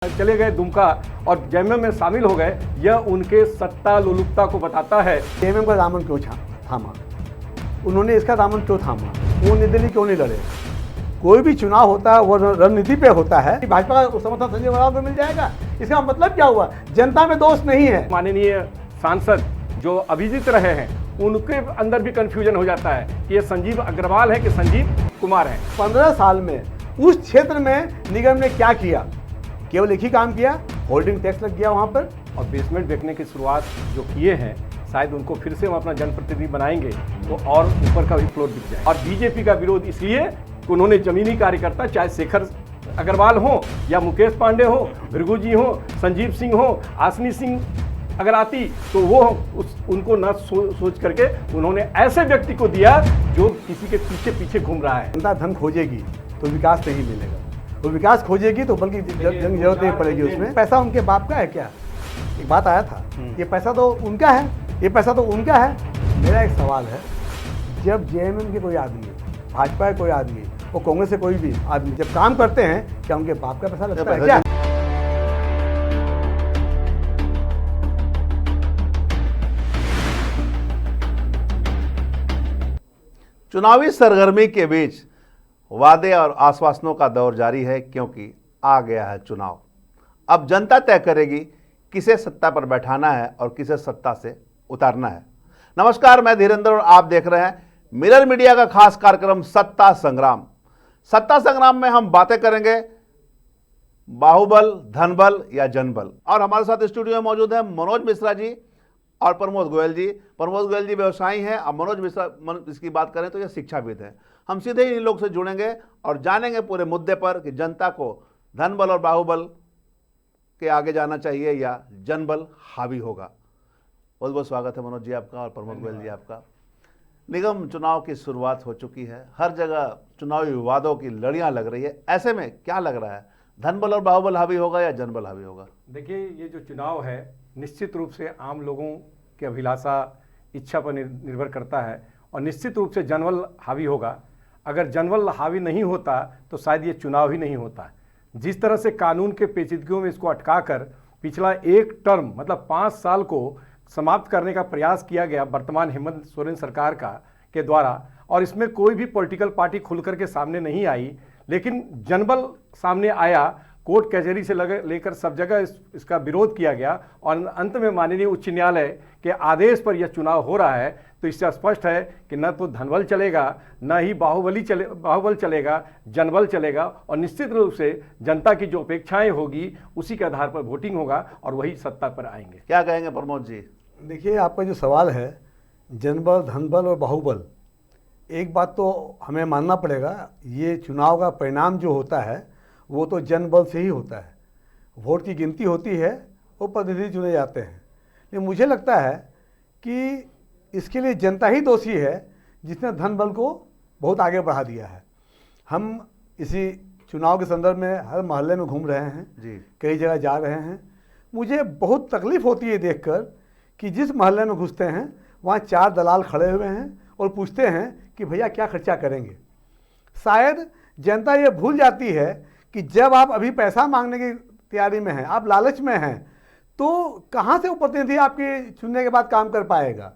चले गए दुमका और जेएमएम में शामिल हो गए, यह उनके सत्ता लोलुपता को बताता है। जेएमएम का दामन क्यों थामा? उन्होंने इसका दामन क्यों थामा? वो निर्दलीय क्यों नहीं लड़े? कोई भी चुनाव होता है वो रणनीति पे होता है। भाजपा का समर्थन संजय बराबर को मिल जाएगा, इसका मतलब क्या हुआ? जनता में दोष नहीं है। माननीय सांसद जो अभिजीत रहे हैं उनके अंदर भी कंफ्यूजन हो जाता है कि ये संजीव अग्रवाल है कि संजीव कुमार है। 15 साल में उस क्षेत्र में निगम ने क्या किया? केवल एक ही काम किया, होल्डिंग टैक्स लग गया वहां पर। और बेसमेंट बेचने की शुरुआत जो किए हैं, शायद उनको फिर से हम अपना जनप्रतिनिधि बनाएंगे तो और ऊपर का भी फ्लोर दिख जाए। और बीजेपी का विरोध इसलिए कि उन्होंने जमीनी कार्यकर्ता, चाहे शेखर अग्रवाल हो या मुकेश पांडे हो, भृगु जी हो, संजीव सिंह हो, आसनी सिंह अगर आती तो वो उनको न सोच करके उन्होंने ऐसे व्यक्ति को दिया जो किसी के पीछे पीछे घूम रहा है। जनता धन खोजेगी तो विकास नहीं मिलेगा, वो विकास खोजेगी तो बल्कि जंग जरूरत नहीं पड़ेगी उसमें। पैसा उनके बाप का है क्या? एक बात आया था, ये पैसा तो उनका है, ये पैसा तो उनका है। मेरा एक सवाल है, जब जेएमएम के कोई आदमी, भाजपा के कोई आदमी, वो कांग्रेस से कोई भी आदमी जब काम करते हैं, क्या उनके बाप का पैसा लगता है क्या? चुनावी सरगर्मी के बीच वादे और आश्वासनों का दौर जारी है, क्योंकि आ गया है चुनाव। अब जनता तय करेगी किसे सत्ता पर बैठाना है और किसे सत्ता से उतारना है। नमस्कार, मैं धीरेंद्र और आप देख रहे हैं मिरर मीडिया का खास कार्यक्रम सत्ता संग्राम। सत्ता संग्राम में हम बातें करेंगे बाहुबल, धनबल या जनबल। और हमारे साथ स्टूडियो में मौजूद है मनोज मिश्रा जी और प्रमोद गोयल जी। प्रमोद गोयल जी व्यवसायी हैं और मनोज मिश्रा इसकी बात करें तो ये शिक्षाविद हैं। हम सीधे ही इन लोग से जुड़ेंगे और जानेंगे पूरे मुद्दे पर कि जनता को धनबल और बाहुबल के आगे जाना चाहिए या जनबल हावी होगा। बहुत बहुत स्वागत है मनोज जी आपका और प्रमोद गोयल जी आपका। निगम चुनाव की शुरुआत हो चुकी है, हर जगह चुनावी विवादों की लड़ियां लग रही है। ऐसे में क्या लग रहा है, धनबल और बाहुबल हावी होगा या जनबल हावी होगा? देखिए, ये जो चुनाव है निश्चित रूप से आम लोगों की अभिलाषा, इच्छा पर निर्भर करता है और निश्चित रूप से जनबल हावी होगा। अगर जनबल हावी नहीं होता तो शायद ये चुनाव ही नहीं होता। जिस तरह से कानून के पेचीदगियों में इसको अटकाकर पिछला एक टर्म मतलब 5 साल को समाप्त करने का प्रयास किया गया वर्तमान हेमंत सोरेन सरकार के द्वारा, और इसमें कोई भी पॉलिटिकल पार्टी खुलकर के सामने नहीं आई, लेकिन जनबल सामने आया। कोर्ट कचहरी से लेकर सब जगह इसका विरोध किया गया और अंत में माननीय उच्च न्यायालय के आदेश पर यह चुनाव हो रहा है। तो इससे स्पष्ट है कि न तो धनबल चलेगा, न ही बाहुबल चलेगा, जनबल चलेगा। और निश्चित रूप से जनता की जो अपेक्षाएं होगी उसी के आधार पर वोटिंग होगा और वही सत्ता पर आएंगे। क्या कहेंगे प्रमोद जी? देखिए, आपका जो सवाल है जनबल, धनबल और बाहुबल, एक बात तो हमें मानना पड़ेगा, ये चुनाव का परिणाम जो होता है वो तो जनबल से ही होता है। वोट की गिनती होती है, वो प्रतिनिधि चुने जाते हैं। लेकिन मुझे लगता है कि इसके लिए जनता ही दोषी है जिसने धनबल को बहुत आगे बढ़ा दिया है। हम इसी चुनाव के संदर्भ में हर मोहल्ले में घूम रहे हैं जी, कई जगह जा रहे हैं। मुझे बहुत तकलीफ़ होती है देखकर कि जिस मोहल्ले में घुसते हैं वहाँ 4 दलाल खड़े हुए हैं और पूछते हैं कि भैया क्या खर्चा करेंगे। शायद जनता ये भूल जाती है कि जब आप अभी पैसा मांगने की तैयारी में हैं, आप लालच में हैं, तो कहाँ से वो प्रतिनिधि आपके चुनने के बाद काम कर पाएगा।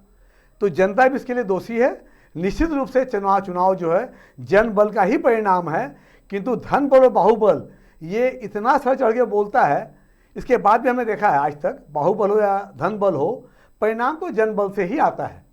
तो जनता भी इसके लिए दोषी है। निश्चित रूप से चुनाव जो है जनबल का ही परिणाम है, किंतु धनबल और बाहुबल ये इतना सर चढ़ के बोलता है, इसके बाद भी हमने देखा है आज तक बाहुबल हो या धनबल हो, परिणाम तो जनबल से ही आता है।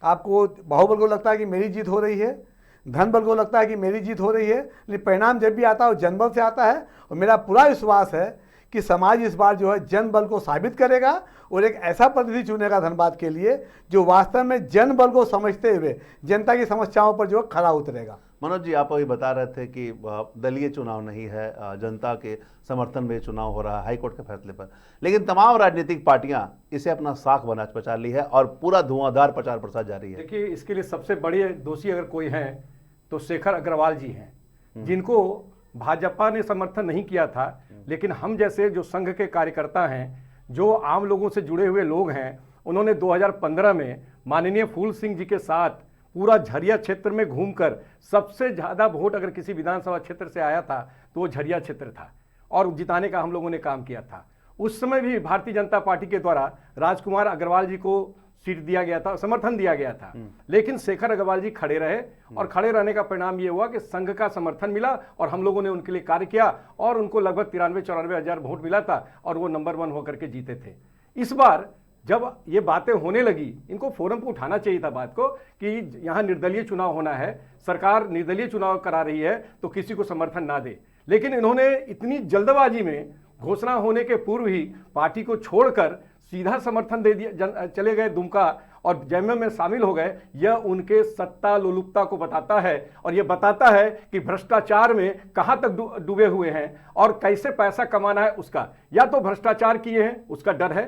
आपको बाहुबल को लगता है कि मेरी जीत हो रही है, धनबल को लगता है कि मेरी जीत हो रही है, लेकिन परिणाम जब भी आता है वो जनबल से आता है। और मेरा पूरा विश्वास है कि समाज इस बार जो है जनबल को साबित करेगा और एक ऐसा प्रतिनिधि चुनेगा धनबाद के लिए जो वास्तव में जनबल को समझते हुए जनता की समस्याओं पर जो खरा उतरेगा। मनोज जी, आप अभी बता रहे थे कि दलीय चुनाव नहीं है, जनता के समर्थन में चुनाव हो रहा है हाईकोर्ट के फैसले पर, लेकिन तमाम राजनीतिक पार्टियां इसे अपना साख बचा ली है और पूरा धुआंधार प्रचार प्रसार जारी है। देखिए, इसके लिए सबसे बड़े दोषी अगर कोई हैं तो शेखर अग्रवाल जी हैं, जिनको भाजपा ने समर्थन नहीं किया था, लेकिन हम जैसे जो संघ के कार्यकर्ता हैं, जो आम लोगों से जुड़े हुए लोग हैं, उन्होंने 2015 में माननीय फूल सिंह जी के साथ पूरा झरिया क्षेत्र में घूमकर सबसे ज़्यादा वोट अगर किसी विधानसभा क्षेत्र से आया था तो वो झरिया क्षेत्र था। और जिताने का हम लोगों ने काम किया था। उस समय भी भारतीय जनता पार्टी के द्वारा राजकुमार अग्रवाल जी को सीट दिया गया था, समर्थन दिया गया था, लेकिन शेखर अग्रवाल जी खड़े रहे और खड़े रहने का परिणाम यह हुआ कि संघ का समर्थन मिला और हम लोगों ने उनके लिए कार्य किया और उनको लगभग 93-94 हजार वोट मिला था और वो नंबर 1 होकर के जीते थे। इस बार जब ये बातें होने लगी, इनको फोरम पर उठाना चाहिए था बात को कि यहाँ निर्दलीय चुनाव होना है, सरकार निर्दलीय चुनाव करा रही है तो किसी को समर्थन ना दे, लेकिन इन्होंने इतनी जल्दबाजी में घोषणा होने के पूर्व ही पार्टी को छोड़कर सीधा समर्थन दे दिया, चले गए दुमका और जेएमएम में शामिल हो गए। यह उनके सत्ता लोलुपता को बताता है और यह बताता है कि भ्रष्टाचार में कहां तक डूबे हुए हैं और कैसे पैसा कमाना है उसका, या तो भ्रष्टाचार किए हैं उसका डर है,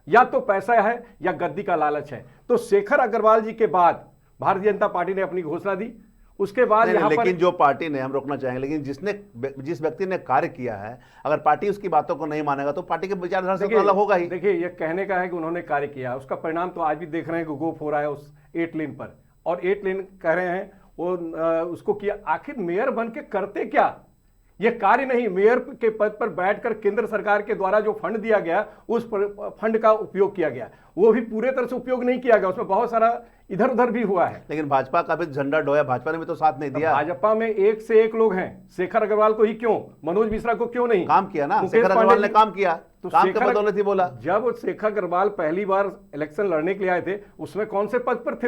या तो पैसा है या गद्दी का लालच है। तो शेखर अग्रवाल जी के बाद भारतीय जनता पार्टी ने अपनी घोषणा दी, उसके बाद नहीं, लेकिन जो पार्टी ने, हम रोकना चाहेंगे, लेकिन जिस व्यक्ति ने कार्य किया है, अगर पार्टी उसकी बातों को नहीं मानेगा तो पार्टी के विचारधारा से तो अलग होगा ही। देखिए, ये कहने का है कि उन्होंने कार्य किया, उसका परिणाम तो आज भी देख रहे हैं कि गोप हो रहा है उस 8 लेन पर, और 8 लेन कह रहे हैं वो उसको किया। आखिर मेयर बन के करते क्या? ये कार्य नहीं, मेयर के पद पर बैठकर केंद्र सरकार के द्वारा जो फंड दिया गया उस फंड का उपयोग किया गया, वो भी पूरे तरह से उपयोग नहीं किया गया, उसमें बहुत सारा इधर उधर भी हुआ है। लेकिन भाजपा का भी झंडा ढोया, भाजपा ने भी तो साथ नहीं दिया। भाजपा में एक से एक लोग हैं, शेखर अग्रवाल को ही क्यों, मनोज मिश्रा को क्यों नहीं? काम किया ना, शेखर अग्रवाल ने काम किया, तो काम के बदौलत ही बोला। जब शेखर अग्रवाल पहली बार इलेक्शन लड़ने के लिए आए थे, उसमें कौन से पद पर थे?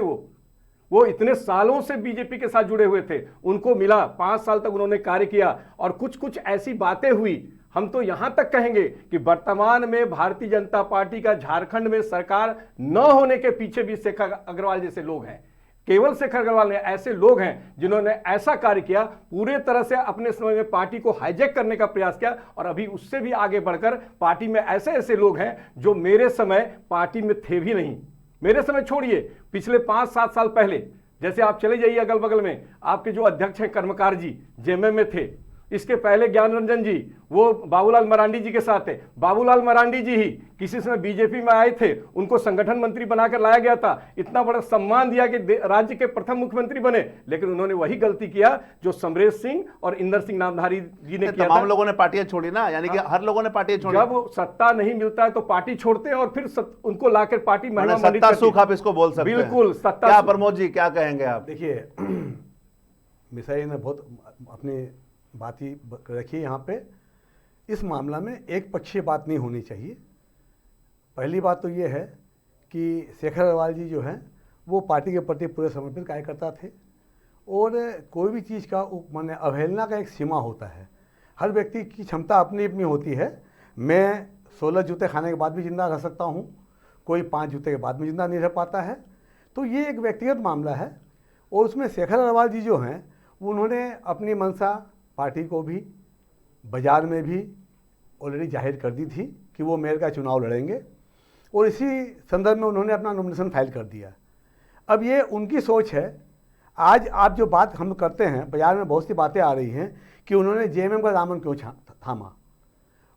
वो इतने सालों से बीजेपी के साथ जुड़े हुए थे, उनको मिला, 5 साल तक उन्होंने कार्य किया और कुछ ऐसी बातें हुई। हम तो यहां तक कहेंगे कि वर्तमान में भारतीय जनता पार्टी का झारखंड में सरकार न होने के पीछे भी शेखर अग्रवाल जैसे लोग हैं। केवल शेखर अग्रवाल ने, ऐसे लोग हैं जिन्होंने ऐसा कार्य किया, पूरे तरह से अपने समय में पार्टी को हाईजैक करने का प्रयास किया और अभी उससे भी आगे बढ़कर पार्टी में ऐसे ऐसे लोग हैं जो मेरे समय पार्टी में थे भी नहीं। मेरे समय छोड़िए, पिछले 5-7 साल पहले, जैसे आप चले जाइए अगल बगल में, आपके जो अध्यक्ष हैं कर्मकार जी जेएमएम में थे, इसके पहले ज्ञान रंजन जी वो बाबूलाल मरांडी जी के साथ थे। बाबूलाल मरांडी जी ही किसी समय बीजेपी में आए थे, उनको संगठन मंत्री बनाकर लाया गया था, इतना बड़ा सम्मान दिया कि राज्य के प्रथम मुख्यमंत्री बने, लेकिन उन्होंने वही गलती किया जो समरेश सिंह और इंदर सिंह नामधारी जी ने किया। तमाम लोगों ने पार्टियां छोड़ी ना, यानी कि हर लोगों ने पार्टियां छोड़ी। जब सत्ता नहीं मिलता है तो पार्टी छोड़ते हैं और फिर उनको लाकर पार्टी महिमा मंडित सत्ता सुख, आप इसको बोल सकते हैं। बिल्कुल सत्ता। क्या प्रमोद जी क्या कहेंगे आप? देखिए, मिश्रा जी ने बहुत अपनी बात ही रखी यहाँ पे। इस मामला में एक पक्षीय बात नहीं होनी चाहिए। पहली बात तो ये है कि शेखर अग्रवाल जी जो हैं वो पार्टी के प्रति पूरे समर्पित कार्यकर्ता थे और कोई भी चीज़ का माने अवहेलना का एक सीमा होता है। हर व्यक्ति की क्षमता अपनी अपनी होती है। मैं 16 जूते खाने के बाद भी जिंदा रह सकता हूँ, कोई 5 जूते के बाद भी जिंदा नहीं रह पाता है। तो ये एक व्यक्तिगत मामला है और उसमें शेखर अग्रवाल जी जो हैं उन्होंने अपनी मंशा पार्टी को भी, बाजार में भी ऑलरेडी जाहिर कर दी थी कि वो मेयर का चुनाव लड़ेंगे और इसी संदर्भ में उन्होंने अपना नॉमिनेशन फाइल कर दिया। अब ये उनकी सोच है। आज आप जो बात हम करते हैं, बाजार में बहुत सी बातें आ रही हैं कि उन्होंने जेएमएम का दामन क्यों थामा,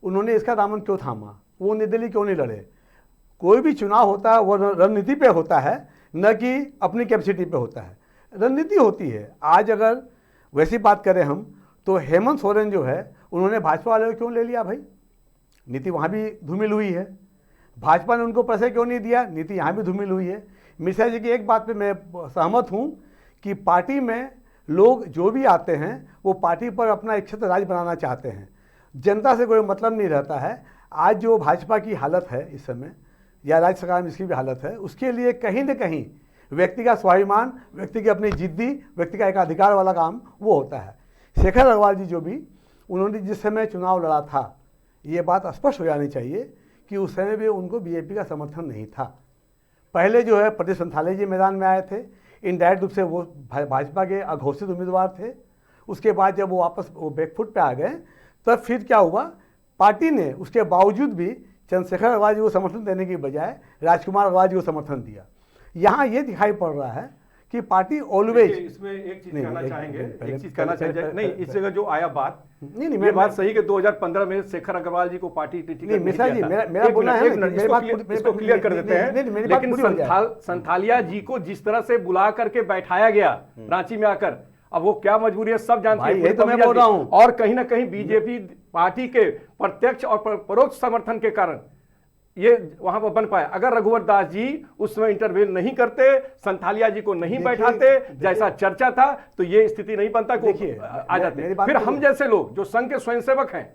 उन्होंने इसका दामन क्यों थामा, वो निर्दलीय क्यों नहीं लड़े। कोई भी चुनाव होता है वो रणनीति पे होता है, न कि अपनी कैपेसिटी पे होता है। रणनीति होती है। आज अगर वैसी बात करें हम तो हेमंत सोरेन जो है उन्होंने भाजपा वाले को क्यों ले लिया भाई? नीति वहाँ भी धूमिल हुई है। भाजपा ने उनको पैसे क्यों नहीं दिया? नीति यहाँ भी धूमिल हुई है। मिश्रा जी की एक बात पे मैं सहमत हूँ कि पार्टी में लोग जो भी आते हैं वो पार्टी पर अपना इच्छित राज बनाना चाहते हैं, जनता से कोई मतलब नहीं रहता है। आज जो भाजपा की हालत है इस समय, या राज्य सरकार में इसकी भी हालत है, उसके लिए कहीं न कहीं व्यक्ति का स्वाभिमान, व्यक्ति की अपनी जिद्दी, व्यक्ति का एक अधिकार वाला काम वो होता है। शेखर अग्रवाल जी जो भी, उन्होंने जिस समय चुनाव लड़ा था, ये बात स्पष्ट हो जानी चाहिए कि उस समय भी उनको बीजेपी का समर्थन नहीं था। पहले जो है प्रदीप संथाली जी मैदान में आए थे, इनडायरेक्ट रूप से वो भाजपा के अघोषित उम्मीदवार थे। उसके बाद जब वो वापस बैकफुट पे आ गए, तब फिर क्या हुआ, पार्टी ने उसके बावजूद भी चंद्रशेखर अग्रवाल जी को समर्थन देने की बजाय राजकुमार अग्रवाल जी को समर्थन दिया। यहाँ ये दिखाई पड़ रहा है कि पार्टी ऑलवेज, इसमें एक चीज कहना चाहेंगे, एक चीज कहना चाहेंगे, नहीं इस जगह जो आया बात, नहीं मैं बात सही कि 2015 में शेखर अग्रवाल जी को पार्टी टिकट नहीं मिश्रा जी, मेरा बोलना है, इसको क्लियर कर देते हैं। लेकिन संथालिया जी को जिस तरह से बुला करके बैठाया गया रांची में आकर, अब वो क्या मजबूरी है सब जानते भाई, हैं, यही तो मैं पूरी बोल रहा पब्लिक हूं। और कहीं ना कहीं बीजेपी पार्टी के प्रत्यक्ष और परोक्ष समर्थन के कारण ये वहां पर बन पाया। अगर रघुवर दास जी उस समय इंटरवेन नहीं करते, संथालिया जी को नहीं बैठाते, जैसा चर्चा था, तो ये स्थिति नहीं बनता कि देखिए, आ जाते। मेरी बात फिर तो हम जैसे लोग जो संघ के स्वयंसेवक हैं,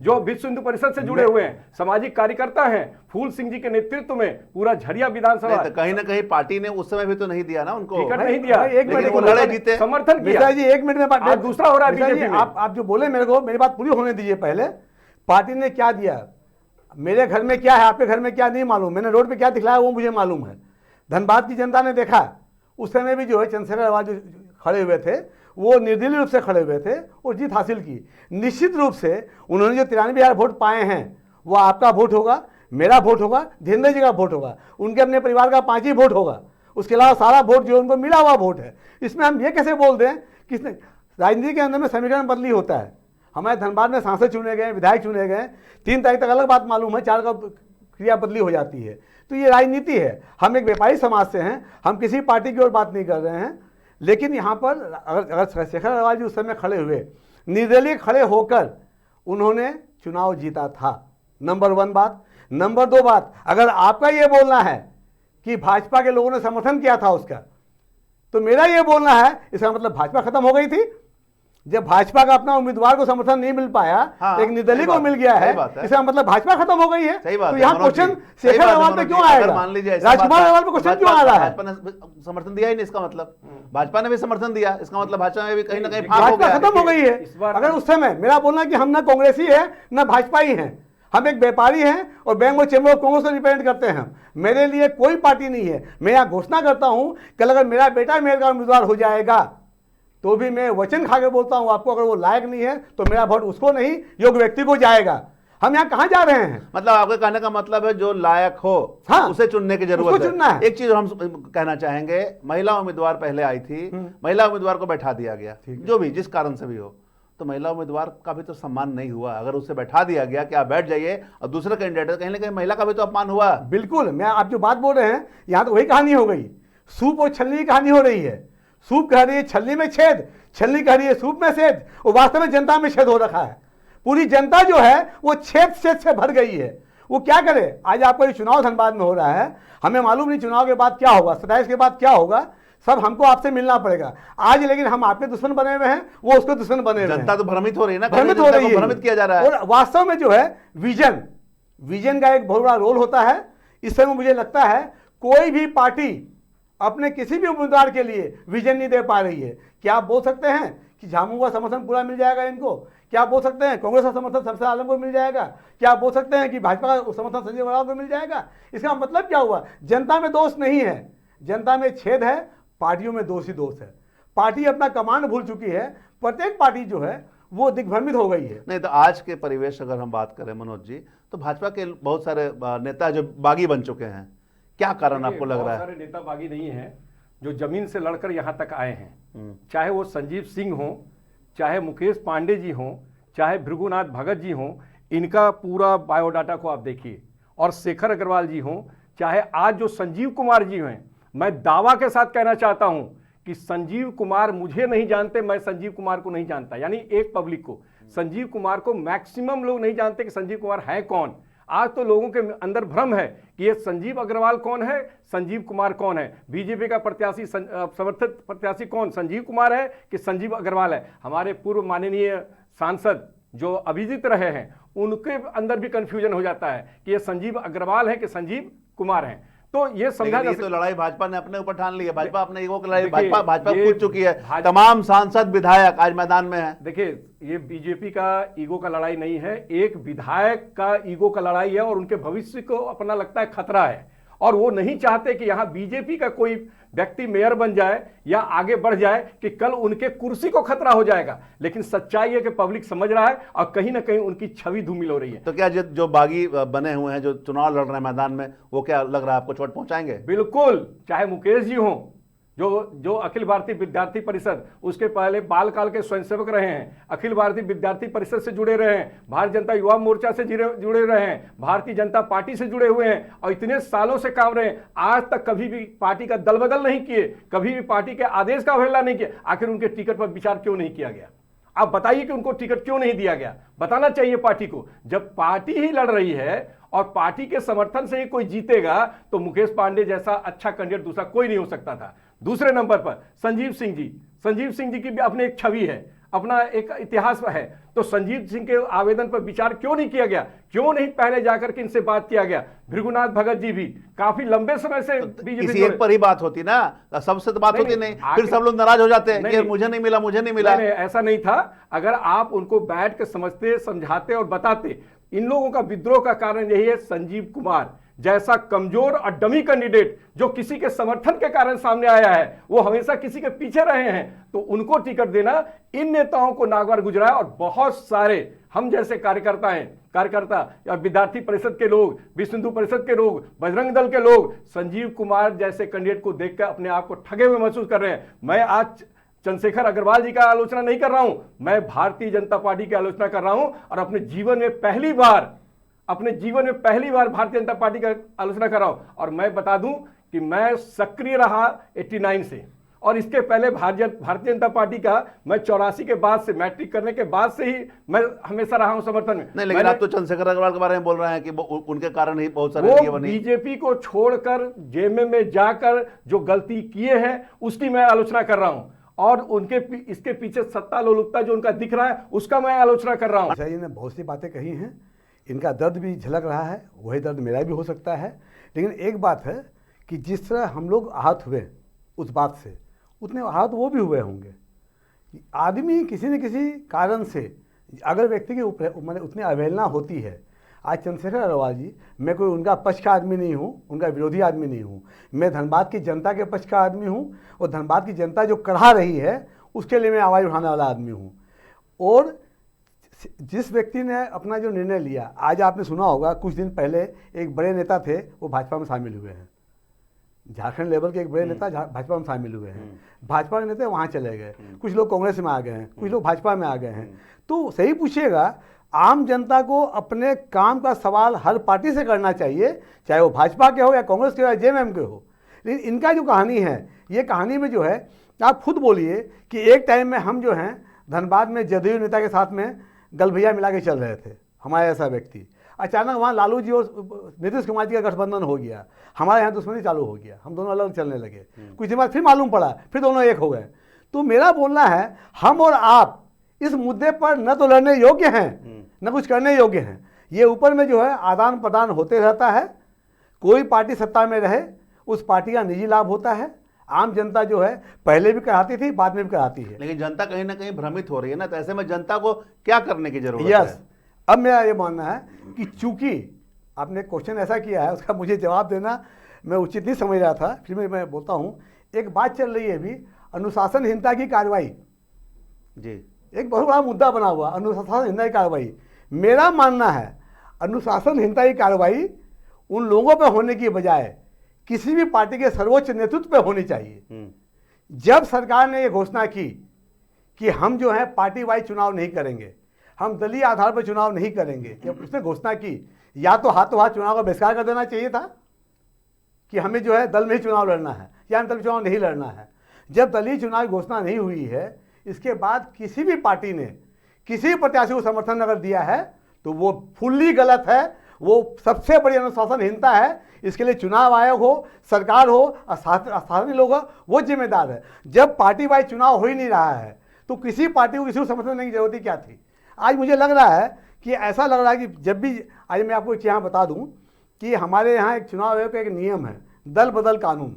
जो विश्व हिंदू परिषद से जुड़े हुए हैं, सामाजिक कार्यकर्ता हैं, फूल सिंह जी के नेतृत्व में पूरा झरिया विधानसभा तो कहीं ना कहीं पार्टी ने उस समय भी तो नहीं दिया ना उनको, टिकट नहीं दिया, भाई, एक लेकिन मिनट वो लड़े जीते। समर्थन किया। मिश्रा जी, एक मिनट में आज दूसरा हो रहा है मिश्रा जी, बीजेपी में। आप जो बोले मेरे को, मेरी बात पूरी होने दीजिए पहले। पार्टी ने क्या दिया, मेरे घर में क्या है, आपके घर में क्या नहीं मालूम, मैंने रोड पे क्या दिखलाया वो मुझे मालूम है। धनबाद की जनता ने देखा, उस समय भी जो है चंद्रशेखर अग्रवाल जो खड़े हुए थे वो निर्दलीय रूप से खड़े हुए थे और जीत हासिल की। निश्चित रूप से उन्होंने जो 93,000 वोट पाए हैं वो आपका वोट होगा, मेरा वोट होगा, धीरेन्द्र जी का वोट होगा, उनके अपने परिवार का 5 ही वोट होगा। उसके अलावा सारा वोट जो उनको मिला हुआ वोट है। इसमें हम ये कैसे बोल दें कि राजनीति के अंदर में समीकरण बदली होता है। हमारे धनबाद में सांसद चुने गए, विधायक चुने गए, 3 तारीख तक अलग बात मालूम है, 4 का क्रिया बदली हो जाती है। तो ये राजनीति है। हम एक व्यापारी समाज से हैं, हम किसी पार्टी की ओर बात नहीं कर रहे हैं। लेकिन यहाँ पर अगर शेखर अग्रवाल जी उस समय खड़े हुए, निर्दलीय खड़े होकर उन्होंने चुनाव जीता था, नंबर 1 बात। नंबर 2 बात, अगर आपका ये बोलना है कि भाजपा के लोगों ने समर्थन किया था उसका, तो मेरा ये बोलना है इसका मतलब भाजपा खत्म हो गई थी। जब भाजपा का अपना उम्मीदवार को समर्थन नहीं मिल पाया, हाँ, एक निर्दलीय को मिल गया है, इसका मतलब भाजपा खत्म हो गई है। सही बात तो है, यहाँ मनोज जी, क्वेश्चन सही शेखर बात है, अग्रवाल पे मनोज क्यों जी, अगर आएगा? मान लीजिए ऐसी राजकुमार बात है, अग्रवाल पे क्वेश्चन क्यों आ रहा है? भाजपा ने समर्थन दिया ही नहीं, इसका मतलब भाजपा ने भी समर्थन दिया, इसका मतलब भाजपा में भी कहीं ना कहीं फाक हो भाजपा गया। खत्म हो गई है। इस बार- अगर उस समय मेरा बोलना कि हम ना कांग्रेसी है ना भाजपा ही हैं, हम एक व्यापारी हैं और बेंगलोर चेंबर ऑफ कॉमर्स को रिप्रेजेंट करते हैं। मेरे लिए कोई पार्टी नहीं है। मैं यहाँ घोषणा करता हूँ कल अगर मेरा बेटा मेयर का उम्मीदवार हो जाएगा तो भी मैं वचन खा के बोलता हूँ आपको, अगर वो लायक नहीं है तो मेरा वोट उसको नहीं, योग्य व्यक्ति को जाएगा। हम यहाँ कहाँ जा रहे हैं? मतलब आपके कहने का मतलब है जो लायक हो हाँ, उसे चुनने की जरूरत उसको चुनना है। एक चीज हम कहना चाहेंगे, महिला उम्मीदवार पहले आई थी, महिला उम्मीदवार को बैठा दिया गया, जो भी जिस कारण से भी हो, तो महिला उम्मीदवार का भी तो सम्मान नहीं हुआ। अगर उसे बैठा दिया गया कि आप बैठ जाइए और दूसरे कैंडिडेट, कहीं ना कहीं महिला का भी तो अपमान हुआ। बिल्कुल, मैं आप जो बात बोल रहे हैं यहाँ तो वही कहानी हो गई। सूप और छलनी की कहानी हो रही है। सूप कह रही है छलनी में छेद, छलनी कह रही है सूप में छेद, और वास्तव में जनता में छेद हो रखा है। पूरी जनता जो है वो छेद से भर गई है। वो क्या करे? आज आपका ये चुनाव धनबाद में हो रहा है, हमें मालूम नहीं चुनाव के बाद क्या होगा, 27 के बाद क्या होगा, सब हमको आपसे मिलना पड़ेगा आज। लेकिन हम आपके दुश्मन बने हुए हैं, वो उसके दुश्मन बने हुए हैं। जनता तो भ्रमित हो रही है ना, भ्रमित हो जनता रही को है, भ्रमित किया जा रहा है। और वास्तव में जो है विजन का एक बहुत बड़ा रोल होता है। इस समय मुझे लगता है कोई भी पार्टी अपने किसी भी उम्मीदवार के लिए विजन नहीं दे पा रही है। क्या आप बोल सकते हैं कि झामुमो का समर्थन पूरा मिल जाएगा इनको? क्या आप बोल सकते हैं कांग्रेस का समर्थन शमशेर आलम को मिल जाएगा? क्या आप बोल सकते हैं कि भाजपा का समर्थन संजय अग्रवाल को मिल जाएगा? इसका मतलब क्या हुआ? जनता में दोष नहीं है, जनता में छेद है, पार्टियों में दोष ही दोष है। पार्टी अपना कमांड भूल चुकी है। प्रत्येक पार्टी जो है वो दिग्भ्रमित हो गई है। नहीं तो आज के परिवेश अगर हम बात करें मनोज जी, तो भाजपा के बहुत सारे नेता जो बागी बन चुके हैं, क्या कारण आपको लग रहा है? बहुत सारे नेता बागी नहीं हैं जो जमीन से लड़कर यहाँ तक आए हैं। चाहे वो संजीव सिंह हो, चाहे मुकेश पांडे जी हों, चाहे भृगुनाथ भगत जी हों, इनका पूरा बायोडाटा को आप देखिए, और शेखर अग्रवाल जी हों, चाहे आज जो संजीव कुमार जी हैं। मैं दावा के साथ कहना चाहता हूं कि संजीव कुमार मुझे नहीं जानते, मैं संजीव कुमार को नहीं जानता, यानी एक पब्लिक को संजीव कुमार को मैक्सिमम लोग नहीं जानते कि संजीव कुमार है कौन। आज तो लोगों के अंदर भ्रम है कि ये संजीव अग्रवाल कौन है, संजीव कुमार कौन है, बीजेपी का प्रत्याशी समर्थित प्रत्याशी कौन संजीव कुमार है कि संजीव अग्रवाल है। हमारे पूर्व माननीय सांसद जो अभिजीत रहे हैं उनके अंदर भी कंफ्यूजन हो जाता है कि ये संजीव अग्रवाल है कि संजीव कुमार है। तो ये समझा लेकिन ये तो लड़ाई भाजपा ने अपने ऊपर ठान ली है। भाजपा अपने ईगो की लड़ाई, देखिए, भाजपा ये कूद चुकी है। भाज- तमाम सांसद विधायक आज मैदान में है। देखिए, ये बीजेपी का ईगो का लड़ाई नहीं है, एक विधायक का ईगो का लड़ाई है, और उनके भविष्य को अपना लगता है खतरा है, और वो नहीं चाहते कि यहाँ बीजेपी का कोई व्यक्ति मेयर बन जाए या आगे बढ़ जाए कि कल उनके कुर्सी को खतरा हो जाएगा। लेकिन सच्चाई है कि पब्लिक समझ रहा है और कहीं ना कहीं उनकी छवि धूमिल हो रही है। तो क्या जो बागी बने हुए हैं, जो चुनाव लड़ रहे हैं मैदान में, वो क्या लग रहा है आपको चोट पहुंचाएंगे? बिल्कुल, चाहे मुकेश जी हों जो अखिल भारतीय विद्यार्थी परिषद, उसके पहले बाल काल के स्वयंसेवक रहे हैं, अखिल भारतीय विद्यार्थी परिषद से जुड़े रहे हैं, भारतीय जनता युवा मोर्चा से जुड़े रहे हैं, भारतीय जनता पार्टी से जुड़े हुए हैं और इतने सालों से काम रहे हैं, आज तक कभी भी पार्टी का दल बदल नहीं किए, कभी भी पार्टी के आदेश का अवहेलना नहीं किया। आखिर उनके टिकट पर विचार क्यों नहीं किया गया? आप बताइए कि उनको टिकट क्यों नहीं दिया गया? बताना चाहिए पार्टी को। जब पार्टी ही लड़ रही है और पार्टी के समर्थन से ही कोई जीतेगा तो मुकेश पांडे जैसा अच्छा कैंडिडेट दूसरा कोई नहीं हो सकता था। दूसरे नंबर पर संजीव सिंह जी की भी अपनी एक छवि है, अपना एक इतिहास है, तो संजीव सिंह के आवेदन पर विचार क्यों नहीं किया गया? क्यों नहीं पहले जाकर के इनसे बात किया गया? भृगुनाथ भगत जी भी काफी लंबे समय से बीजेपी किसी एक पर ही बात होती ना, सबसे तो बात होती नहीं, फिर सब लोग नाराज हो जाते हैं कि मुझे नहीं मिला। नहीं, ऐसा नहीं था। अगर आप उनको बैठ के समझते, समझाते और बताते। इन लोगों का विद्रोह का कारण यही है, संजीव कुमार जैसा कमजोर और डमी कैंडिडेट जो किसी के समर्थन के कारण सामने आया है, वो हमेशा किसी के पीछे रहे हैं, तो उनको टिकट देना इन नेताओं को नागवार गुजरा है। और बहुत सारे हम जैसे कार्यकर्ता या विद्यार्थी परिषद के लोग, विश्व हिंदू परिषद के लोग, बजरंग दल के लोग संजीव कुमार जैसे कैंडिडेट को देखकर अपने आप को ठगे हुए महसूस कर रहे हैं। मैं आज चंद्रशेखर अग्रवाल जी का आलोचना नहीं कर रहा हूं, मैं भारतीय जनता पार्टी की आलोचना कर रहा हूं और अपने जीवन में पहली बार भारतीय जनता पार्टी का आलोचना कर रहा हूं। और मैं बता दूं कि मैं सक्रिय रहा 89 से, और इसके पहले भारतीय जनता पार्टी का मैं 84 के बाद से, मैट्रिक करने के बाद से ही मैं हमेशा रहा हूं समर्थन में। नहीं, लेकिन आप तो चंद्रशेखर अग्रवाल के बारे में बोल रहे हैं कि उनके कारण ही बहुत सारे बीजेपी को छोड़कर जेएमएम में जाकर जो गलती किए हैं उसकी मैं आलोचना कर रहा हूं, और इसके पीछे सत्ता लोलुपता जो उनका दिख रहा है उसका मैं आलोचना कर रहा हूं। अच्छा, ने बहुत सी बातें कही हैं, इनका दर्द भी झलक रहा है, वही दर्द मेरा भी हो सकता है। लेकिन एक बात है कि जिस तरह हम लोग आहत हुए उस बात से, उतने आहत वो भी हुए होंगे। आदमी किसी न किसी कारण से, अगर व्यक्ति के ऊपर मैंने उतनी अवहेलना होती है। आज चंद्रशेखर अग्रवाल जी, मैं कोई उनका पक्ष का आदमी नहीं हूँ, उनका विरोधी आदमी नहीं हूँ, मैं धनबाद की जनता के पक्ष का आदमी हूँ, और धनबाद की जनता जो कढ़ा रही है उसके लिए मैं आवाज़ उठाने वाला आदमी हूँ। और जिस व्यक्ति ने अपना जो निर्णय लिया, आज आपने सुना होगा कुछ दिन पहले एक बड़े नेता थे वो भाजपा में शामिल हुए हैं, झारखंड लेवल के एक बड़े नेता भाजपा में शामिल हुए हैं, भाजपा के नेता वहाँ चले गए, कुछ लोग कांग्रेस में आ गए हैं, कुछ लोग भाजपा में आ गए हैं। तो सही पूछिएगा, आम जनता को अपने काम का सवाल हर पार्टी से करना चाहिए, चाहे वो भाजपा के हो या कांग्रेस के हो या जेएमएम के हो। लेकिन इनका जो कहानी है, ये कहानी में जो है, आप खुद बोलिए कि एक टाइम में हम जो हैं धनबाद में जदयू नेता के साथ में गल भैया मिला के चल रहे थे, हमारे ऐसा व्यक्ति, अचानक वहाँ लालू जी और नीतीश कुमार जी का गठबंधन हो गया, हमारे यहाँ दुश्मनी चालू हो गया, हम दोनों अलग चलने लगे। कुछ दिन बाद फिर मालूम पड़ा, फिर दोनों एक हो गए। तो मेरा बोलना है, हम और आप इस मुद्दे पर न तो लड़ने योग्य हैं न कुछ करने योग्य हैं। ये ऊपर में जो है आदान प्रदान होते रहता है, कोई पार्टी सत्ता में रहे उस पार्टी का निजी लाभ होता है। आम जनता जो है पहले भी कराती थी, बाद में भी कराती है। लेकिन जनता कहीं ना कहीं भ्रमित हो रही है ना, तो ऐसे में जनता को क्या करने की जरूरत है? अब मेरा ये मानना है कि चूंकि आपने क्वेश्चन ऐसा किया है, उसका मुझे जवाब देना मैं उचित नहीं समझ रहा था, फिर मैं बोलता हूँ। एक बात चल रही है अभी, अनुशासनहीनता की कार्रवाई जी, एक बहुत बड़ा मुद्दा बना हुआ, अनुशासनहीनता की कार्रवाई। मेरा मानना है अनुशासनहीनता की कार्रवाई उन लोगों पर होने की बजाय किसी भी पार्टी के सर्वोच्च नेतृत्व पे होनी चाहिए। जब सरकार ने ये घोषणा की कि हम जो है पार्टी वाइज चुनाव नहीं करेंगे, हम दलीय आधार पर चुनाव नहीं करेंगे, जब उसने घोषणा की, या तो हाथों हाथ चुनाव का बहिष्कार कर देना चाहिए था कि हमें जो है दल में ही चुनाव लड़ना है या हम दल चुनाव नहीं लड़ना है। जब दलीय चुनाव की घोषणा नहीं हुई है, इसके बाद किसी भी पार्टी ने किसी भी प्रत्याशी को समर्थन अगर दिया है तो वो फुल्ली गलत है, वो सबसे बड़ी अनुशासनहीनता है। इसके लिए चुनाव आयोग हो, सरकार हो, स्थानीय लोग हो, वो जिम्मेदार है। जब पार्टी वाइज चुनाव हो ही नहीं रहा है तो किसी पार्टी को किसी को समर्थन देने की जरूरत ही क्या थी। आज मुझे लग रहा है कि ऐसा लग रहा है कि जब भी, आज मैं आपको एक यहाँ बता दूँ कि हमारे यहाँ एक चुनाव आयोग का एक नियम है, दल बदल कानून।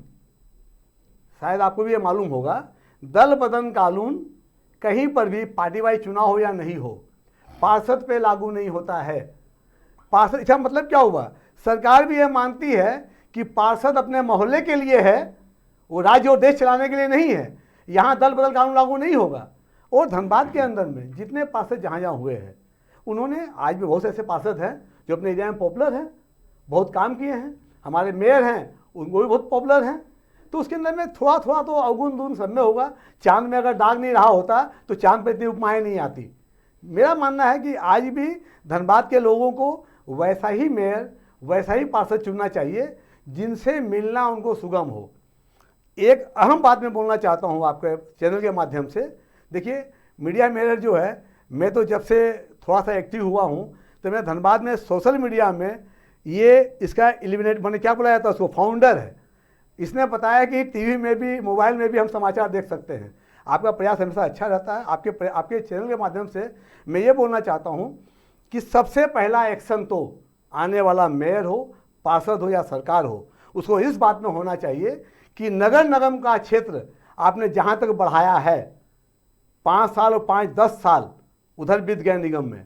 शायद आपको भी ये मालूम होगा, दल बदल कानून कहीं पर भी पार्टी वाइज चुनाव हो या नहीं हो, पार्षद पे लागू नहीं होता है। पार्षद, इसका मतलब क्या हुआ, सरकार भी यह मानती है कि पार्षद अपने मोहल्ले के लिए है, वो राज्य और देश चलाने के लिए नहीं है। यहाँ दल बदल कानून लागू नहीं होगा। और धनबाद के अंदर में जितने पार्षद जहाँ जहाँ हुए हैं, उन्होंने, आज भी बहुत से ऐसे पार्षद हैं जो अपने एरिया में पॉपुलर हैं, बहुत काम किए हैं। हमारे मेयर हैं, उनको भी बहुत पॉपुलर हैं। तो उसके अंदर में थोड़ा थोड़ा तो अवगुण दून सब में होगा। चांद में अगर दाग नहीं रहा होता तो चांद पर इतनी उपमाएँ नहीं आती। मेरा मानना है कि आज भी धनबाद के लोगों को वैसा ही मेयर, वैसा ही पार्षद चुनना चाहिए जिनसे मिलना उनको सुगम हो। एक अहम बात मैं बोलना चाहता हूँ आपके चैनल के माध्यम से। देखिए, मीडिया मेयर जो है, मैं तो जब से थोड़ा सा एक्टिव हुआ हूँ तो मैं धनबाद में सोशल मीडिया में ये इसका एलिमिनेट मैंने क्या बुलाया था उसको, फाउंडर है। इसने बताया कि टीवी में भी, मोबाइल में भी हम समाचार देख सकते हैं। आपका प्रयास हमेशा अच्छा रहता है। आपके चैनल के माध्यम से मैं ये बोलना चाहता हूँ कि सबसे पहला एक्शन तो आने वाला मेयर हो, पार्षद हो या सरकार हो, उसको इस बात में होना चाहिए कि नगर निगम का क्षेत्र आपने जहाँ तक बढ़ाया है, 5 साल और 5-10 साल उधर बीत गए, निगम में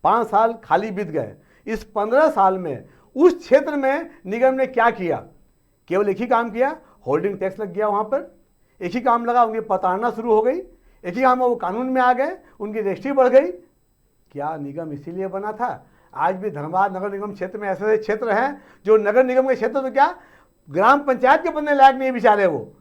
5 साल खाली बीत गए। इस 15 साल में उस क्षेत्र में निगम ने क्या किया? केवल एक ही काम किया, होल्डिंग टैक्स लग गया वहाँ पर। एक ही काम लगा, उनकी प्रताड़ना शुरू हो गई। एक ही काम में वो कानून में आ गए, उनकी रजिस्ट्री बढ़ गई। क्या निगम इसीलिए बना था? आज भी धनबाद नगर निगम क्षेत्र में ऐसे क्षेत्र हैं जो नगर निगम के क्षेत्र तो क्या ग्राम पंचायत के बनने लायक नहीं है बेचारे वो,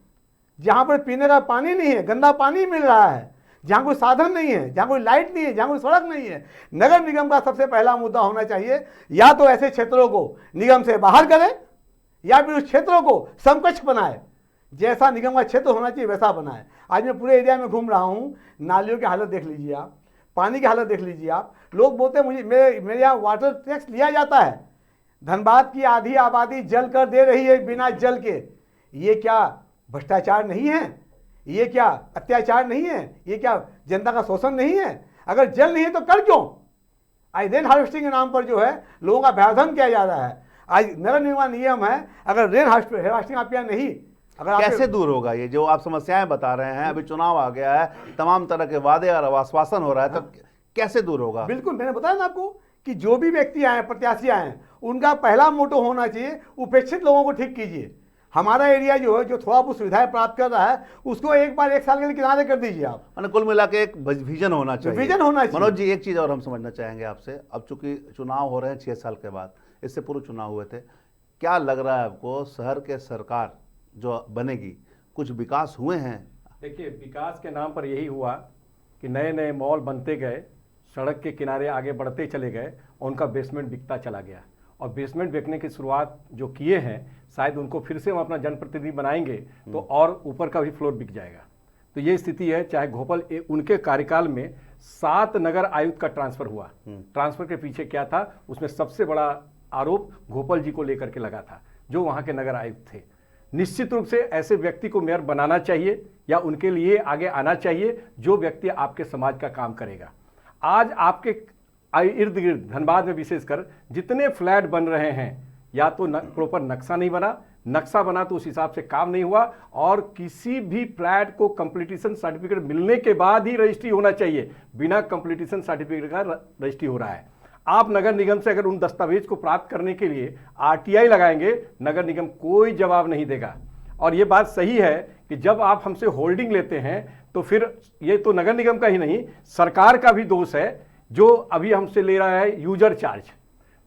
जहाँ पर पीने का पानी नहीं है, गंदा पानी मिल रहा है, जहाँ कोई साधन नहीं है, जहाँ कोई लाइट नहीं है, जहाँ कोई सड़क नहीं है। नगर निगम का सबसे पहला मुद्दा होना चाहिए, या तो ऐसे क्षेत्रों को निगम से बाहर करे या फिर उस क्षेत्रों को समकक्ष बनाए। जैसा निगम का क्षेत्र होना चाहिए वैसा बनाए। आज मैं पूरे एरिया में घूम रहा हूँ, नालियों की हालत देख लीजिए आप, पानी की हालत देख लीजिए आप। लोग बोलते हैं मुझे मेरे यहाँ वाटर टैक्स लिया जाता है। धनबाद की आधी आबादी जल कर दे रही है बिना जल के। ये क्या भ्रष्टाचार नहीं है? ये क्या अत्याचार नहीं है? ये क्या जनता का शोषण नहीं है? अगर जल नहीं है तो कर क्यों? आज रेन हार्वेस्टिंग के नाम पर जो है लोगों का भ्याधन किया जा रहा है। आज नगर निर्माण नियम है, अगर रेन हार्वेस्टिंग आपके यहाँ नहीं, अगर कैसे दूर होगा ये जो आप समस्याएं बता रहे हैं? अभी चुनाव आ गया है, तमाम तरह के वादे और आश्वासन हो रहा है, तो कैसे दूर होगा? बिल्कुल, मैंने बताया ना आपको कि जो भी व्यक्ति आए, प्रत्याशी आए, उनका पहला मोटो होना चाहिए उपेक्षित लोगों को ठीक कीजिए। हमारा एरिया जो है, जो थोड़ा बहुत सुविधाएं प्राप्त कर रहा है, उसको एक बार 1 साल के लिए किनारे कर दीजिए आप। मैंने कुल मिला के एक विजन होना चाहिए। विजन होना चाहिए। मनोज जी, एक चीज और हम समझना चाहेंगे आपसे। अब चूंकि चुनाव हो रहे हैं 6 साल के बाद, इससे पूर्व चुनाव हुए थे, क्या लग रहा है आपको शहर के सरकार जो बनेगी, कुछ विकास हुए हैं? देखिए, विकास के नाम पर यही हुआ कि नए नए मॉल बनते गए, सड़क के किनारे आगे बढ़ते चले गए और उनका बेसमेंट बिकता चला गया। और बेसमेंट बिकने की शुरुआत जो किए हैं, शायद उनको फिर से हम अपना जनप्रतिनिधि बनाएंगे तो और ऊपर का भी फ्लोर बिक जाएगा। तो ये स्थिति है। चाहे घोपल उनके कार्यकाल में 7 नगर आयुक्त का ट्रांसफर हुआ। ट्रांसफर के पीछे क्या था, उसमें सबसे बड़ा आरोप घोपल जी को लेकर के लगा था, जो वहाँ के नगर आयुक्त थे। निश्चित रूप से ऐसे व्यक्ति को मेयर बनाना चाहिए या उनके लिए आगे आना चाहिए जो व्यक्ति आपके समाज का काम करेगा। आज आपके इर्द गिर्द धनबाद में विशेषकर जितने फ्लैट बन रहे हैं, या तो प्रॉपर नक्शा नहीं बना, नक्शा बना तो उस हिसाब से काम नहीं हुआ, और किसी भी फ्लैट को कंप्लीटेशन सर्टिफिकेट मिलने के बाद ही रजिस्ट्री होना चाहिए। बिना कंप्लीटेशन सर्टिफिकेट का रजिस्ट्री हो रहा है। आप नगर निगम से अगर उन दस्तावेज को प्राप्त करने के लिए आरटीआई लगाएंगे, नगर निगम कोई जवाब नहीं देगा। और ये बात सही है कि जब आप हमसे होल्डिंग लेते हैं तो फिर ये तो नगर निगम का ही नहीं, सरकार का भी दोष है, जो अभी हमसे ले रहा है यूजर चार्ज।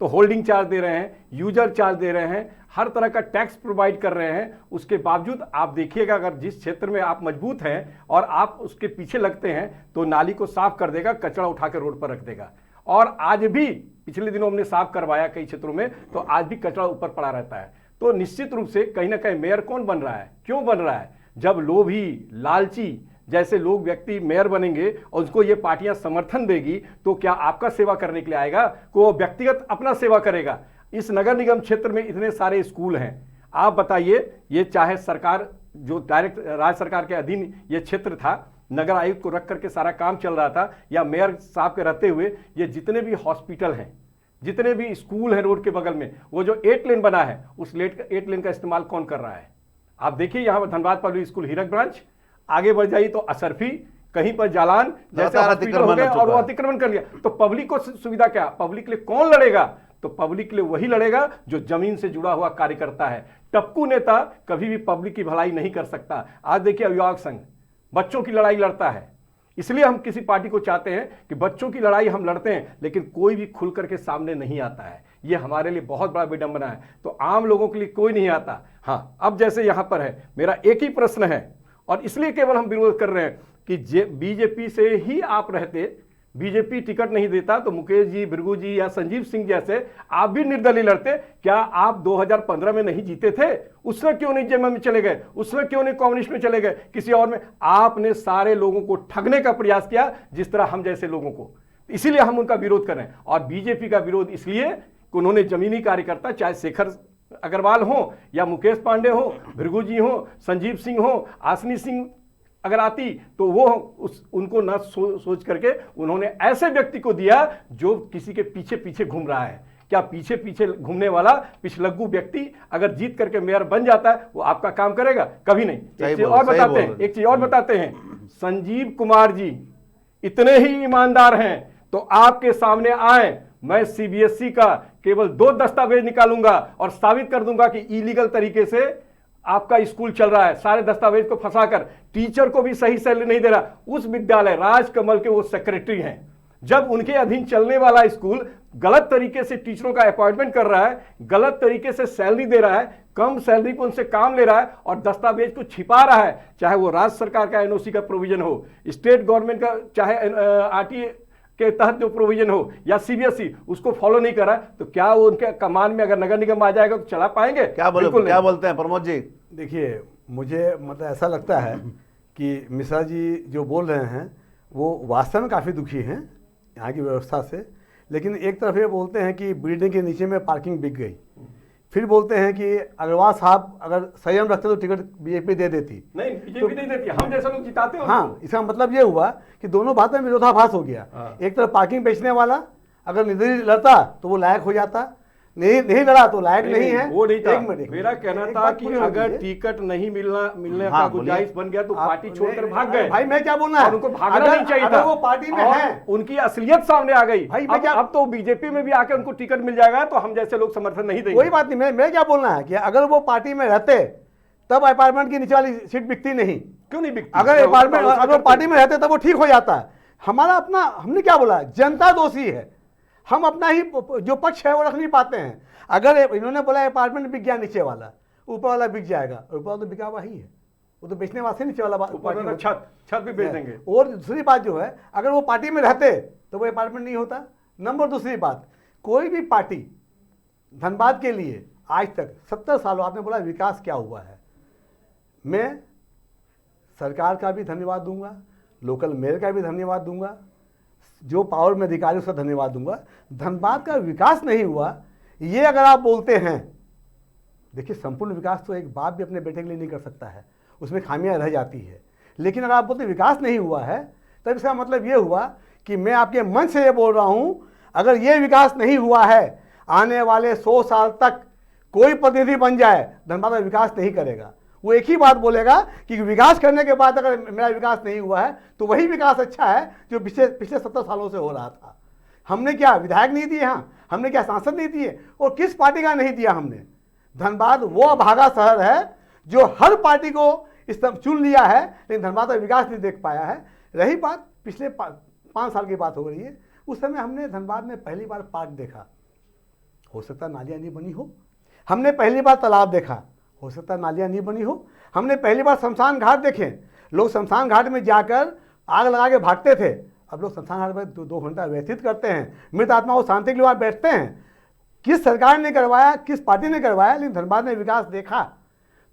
तो होल्डिंग चार्ज दे रहे हैं, यूजर चार्ज दे रहे हैं, हर तरह का टैक्स प्रोवाइड कर रहे हैं। उसके बावजूद आप देखिएगा, अगर जिस क्षेत्र में आप मजबूत हैं और आप उसके पीछे लगते हैं तो नाली को साफ कर देगा, कचरा उठा के रोड पर रख देगा। और आज भी पिछले दिनों हमने साफ करवाया कई क्षेत्रों में, तो आज भी कचरा ऊपर पड़ा रहता है। तो निश्चित रूप से कहीं ना कहीं मेयर कौन बन रहा है, क्यों बन रहा है? जब लोभी, लालची जैसे लोग व्यक्ति मेयर बनेंगे और उसको ये पार्टियां समर्थन देगी, तो क्या आपका सेवा करने के लिए आएगा? को वो व्यक्तिगत अपना सेवा करेगा? इस नगर निगम क्षेत्र में इतने सारे स्कूल हैं, आप बताइए, ये चाहे सरकार जो डायरेक्ट राज्य सरकार के अधीन ये क्षेत्र था, नगर आयुक्त को रख करके सारा काम चल रहा था, या मेयर साहब के रहते हुए ये जितने भी हॉस्पिटल हैं, जितने भी स्कूल हैं रोड के बगल में, वो जो 8 लेन बना है, उस 8 लेन का इस्तेमाल कौन कर रहा है? आप देखिए, यहाँ पर धनबाद पब्लिक स्कूल हीरक ब्रांच, आगे बढ़ जाइए तो असरफी, कहीं पर जालान जैसे हॉस्पिटल हो गए और वो अतिक्रमण कर लिया। तो पब्लिक को सुविधा क्या? पब्लिक के लिए कौन लड़ेगा? तो पब्लिक के लिए वही लड़ेगा जो जमीन से जुड़ा हुआ कार्यकर्ता है। टप्पू नेता कभी भी पब्लिक की भलाई नहीं कर सकता। आज देखिए, अभिभावक संघ बच्चों की लड़ाई लड़ता है। इसलिए हम किसी पार्टी को चाहते हैं कि बच्चों की लड़ाई हम लड़ते हैं, लेकिन कोई भी खुल करके सामने नहीं आता है। ये हमारे लिए बहुत बड़ा विडंबना है। तो आम लोगों के लिए कोई नहीं आता। हाँ, अब जैसे यहाँ पर है, मेरा एक ही प्रश्न है और इसलिए केवल हम विरोध कर रहे हैं कि बीजेपी से ही आप रहते, बीजेपी टिकट नहीं देता तो मुकेश जी, भृगु जी या संजीव सिंह जैसे आप भी निर्दलीय लड़ते। क्या आप 2015 में नहीं जीते थे? उसमें क्यों नहीं जेएमएम में चले गए? उसमें क्यों नहीं कम्युनिस्ट में चले गए? किसी और में? आपने सारे लोगों को ठगने का प्रयास किया, जिस तरह हम जैसे लोगों को। इसीलिए हम उनका विरोध कर रहे हैं। और बीजेपी का विरोध इसलिए कि उन्होंने जमीनी कार्यकर्ता, चाहे शेखर अग्रवाल हो या मुकेश पांडे हो, भृगु जी हो, संजीव सिंह हो, आसनी सिंह अगर आती, तो वो उनको न सोच करके उन्होंने ऐसे व्यक्ति को दिया जो किसी के पीछे पीछे घूम रहा है। क्या पीछे पीछे घूमने वाला पिछलग्गू व्यक्ति अगर जीत करके मेयर बन जाता है, वो आपका काम करेगा? कभी नहीं। एक चीज और बताते हैं, संजीव कुमार जी इतने ही ईमानदार हैं तो आपके सामने आए, मैं सीबीएसई का केवल 2 दस्तावेज निकालूंगा और साबित कर दूंगा कि इलीगल तरीके से आपका स्कूल चल रहा है। सारे दस्तावेज को फंसाकर टीचर को भी सही सैलरी नहीं दे रहा। उस विद्यालय राजकमल के वो सेक्रेटरी हैं। जब उनके अधीन चलने वाला स्कूल गलत तरीके से टीचरों का अपॉइंटमेंट कर रहा है, गलत तरीके से सैलरी दे रहा है, कम सैलरी पर उनसे काम ले रहा है और दस्तावेज को छिपा रहा है, चाहे वो राज्य सरकार का एनओसी का प्रोविजन हो, स्टेट गवर्नमेंट का चाहे आरटीए के तहत जो प्रोविजन हो या सीबीएसई, उसको फॉलो नहीं कर रहा है, तो क्या वो उनके कमान में अगर नगर निगम आ जाएगा तो चला पाएंगे? क्या बोलते हैं प्रमोद जी? देखिए, मुझे मतलब ऐसा लगता है कि मिश्रा जी जो बोल रहे हैं वो वास्तव में काफ़ी दुखी हैं यहाँ की व्यवस्था से। लेकिन एक तरफ ये बोलते हैं कि बिल्डिंग के नीचे में पार्किंग बिक गई, फिर बोलते हैं कि अग्रवाल साहब अगर संयम रखते तो टिकट बीजेपी दे देती। नहीं, बीजेपी नहीं देती, हम जैसे लोग जिताते हो। हाँ, इसका मतलब ये हुआ कि दोनों बात में विरोधाभास हो गया। एक तरफ पार्किंग बेचने वाला अगर निर्दलीय लड़ता तो वो लायक हो जाता, नहीं लड़ा तो लायक नहीं है। वो नहीं था। मेरा कहना था कि अगर टिकट नहीं मिलने का गुंजाइश बन गया तो पार्टी छोड़कर भाग गए। भाई मैं क्या बोलना है, उनको भागना नहीं चाहिए था। वो पार्टी में है, उनकी असलियत सामने आ गई। भाई अब तो बीजेपी में भी आके उनको टिकट मिल जाएगा तो हम जैसे लोग समर्थन नहीं देंगे। कोई बात नहीं। मैं क्या बोलना है कि अगर वो पार्टी में रहते तब अपार्टमेंट की नीचे वाली सीट बिकती नहीं। क्यों नहीं बिकती? अगर अपार्टमेंट अगर पार्टी में रहते तब वो ठीक हो जाता है। हमारा अपना, हमने क्या बोला, जनता दोषी है, हम अपना ही जो पक्ष है वो रख नहीं पाते हैं। अगर इन्होंने बोला अपार्टमेंट बिक गया नीचे वाला, ऊपर वाला बिक जाएगा, ऊपर वाला तो बिका हुआ ही है, वो तो बेचने वाले नीचे वाला छत भी बेच देंगे। और दूसरी बात जो है, अगर वो पार्टी में रहते तो वो अपार्टमेंट नहीं होता। नंबर दूसरी बात, कोई भी पार्टी धनबाद के लिए आज तक 70 सालों, आपने बोला विकास क्या हुआ है, मैं सरकार का भी धन्यवाद दूंगा, लोकल मेयर का भी धन्यवाद दूंगा, जो पावर में अधिकारी उसका धन्यवाद दूंगा। धनबाद का विकास नहीं हुआ ये अगर आप बोलते हैं, देखिए संपूर्ण विकास तो एक बाप भी अपने बेटे के लिए नहीं कर सकता है, उसमें खामियां रह जाती है। लेकिन अगर आप बोलते विकास नहीं हुआ है तब इसका मतलब ये हुआ कि मैं आपके मन से ये बोल रहा हूं, अगर ये विकास नहीं हुआ है, आने वाले 100 साल तक कोई प्रतिनिधि बन जाए धनबाद का विकास नहीं करेगा। वो एक ही बात बोलेगा कि विकास करने के बाद अगर मेरा विकास नहीं हुआ है तो वही विकास अच्छा है जो पिछले 70 सालों से हो रहा था। हमने क्या विधायक नहीं दिए, यहाँ हमने क्या सांसद नहीं दिए, और किस पार्टी का नहीं दिया हमने। धनबाद वो अभागा शहर है जो हर पार्टी को इस तरफ चुन लिया है, लेकिन धनबाद का विकास नहीं देख पाया है। रही बात पिछले 5 साल की बात हो रही है, उस समय हमने धनबाद में पहली बार पार्क देखा, हो सकता नालियाँ नहीं बनी हो। हमने पहली बार तालाब देखा, हो सकता नालियाँ नहीं बनी हो। हमने पहली बार शमशान घाट देखे, लोग शमशान घाट में जाकर आग लगा के भागते थे, अब लोग शमशान घाट में 2 घंटा व्यतीत करते हैं, मृत आत्मा को शांति के लिए वहाँ बैठते हैं। किस सरकार ने करवाया, किस पार्टी ने करवाया, लेकिन धनबाद ने विकास देखा।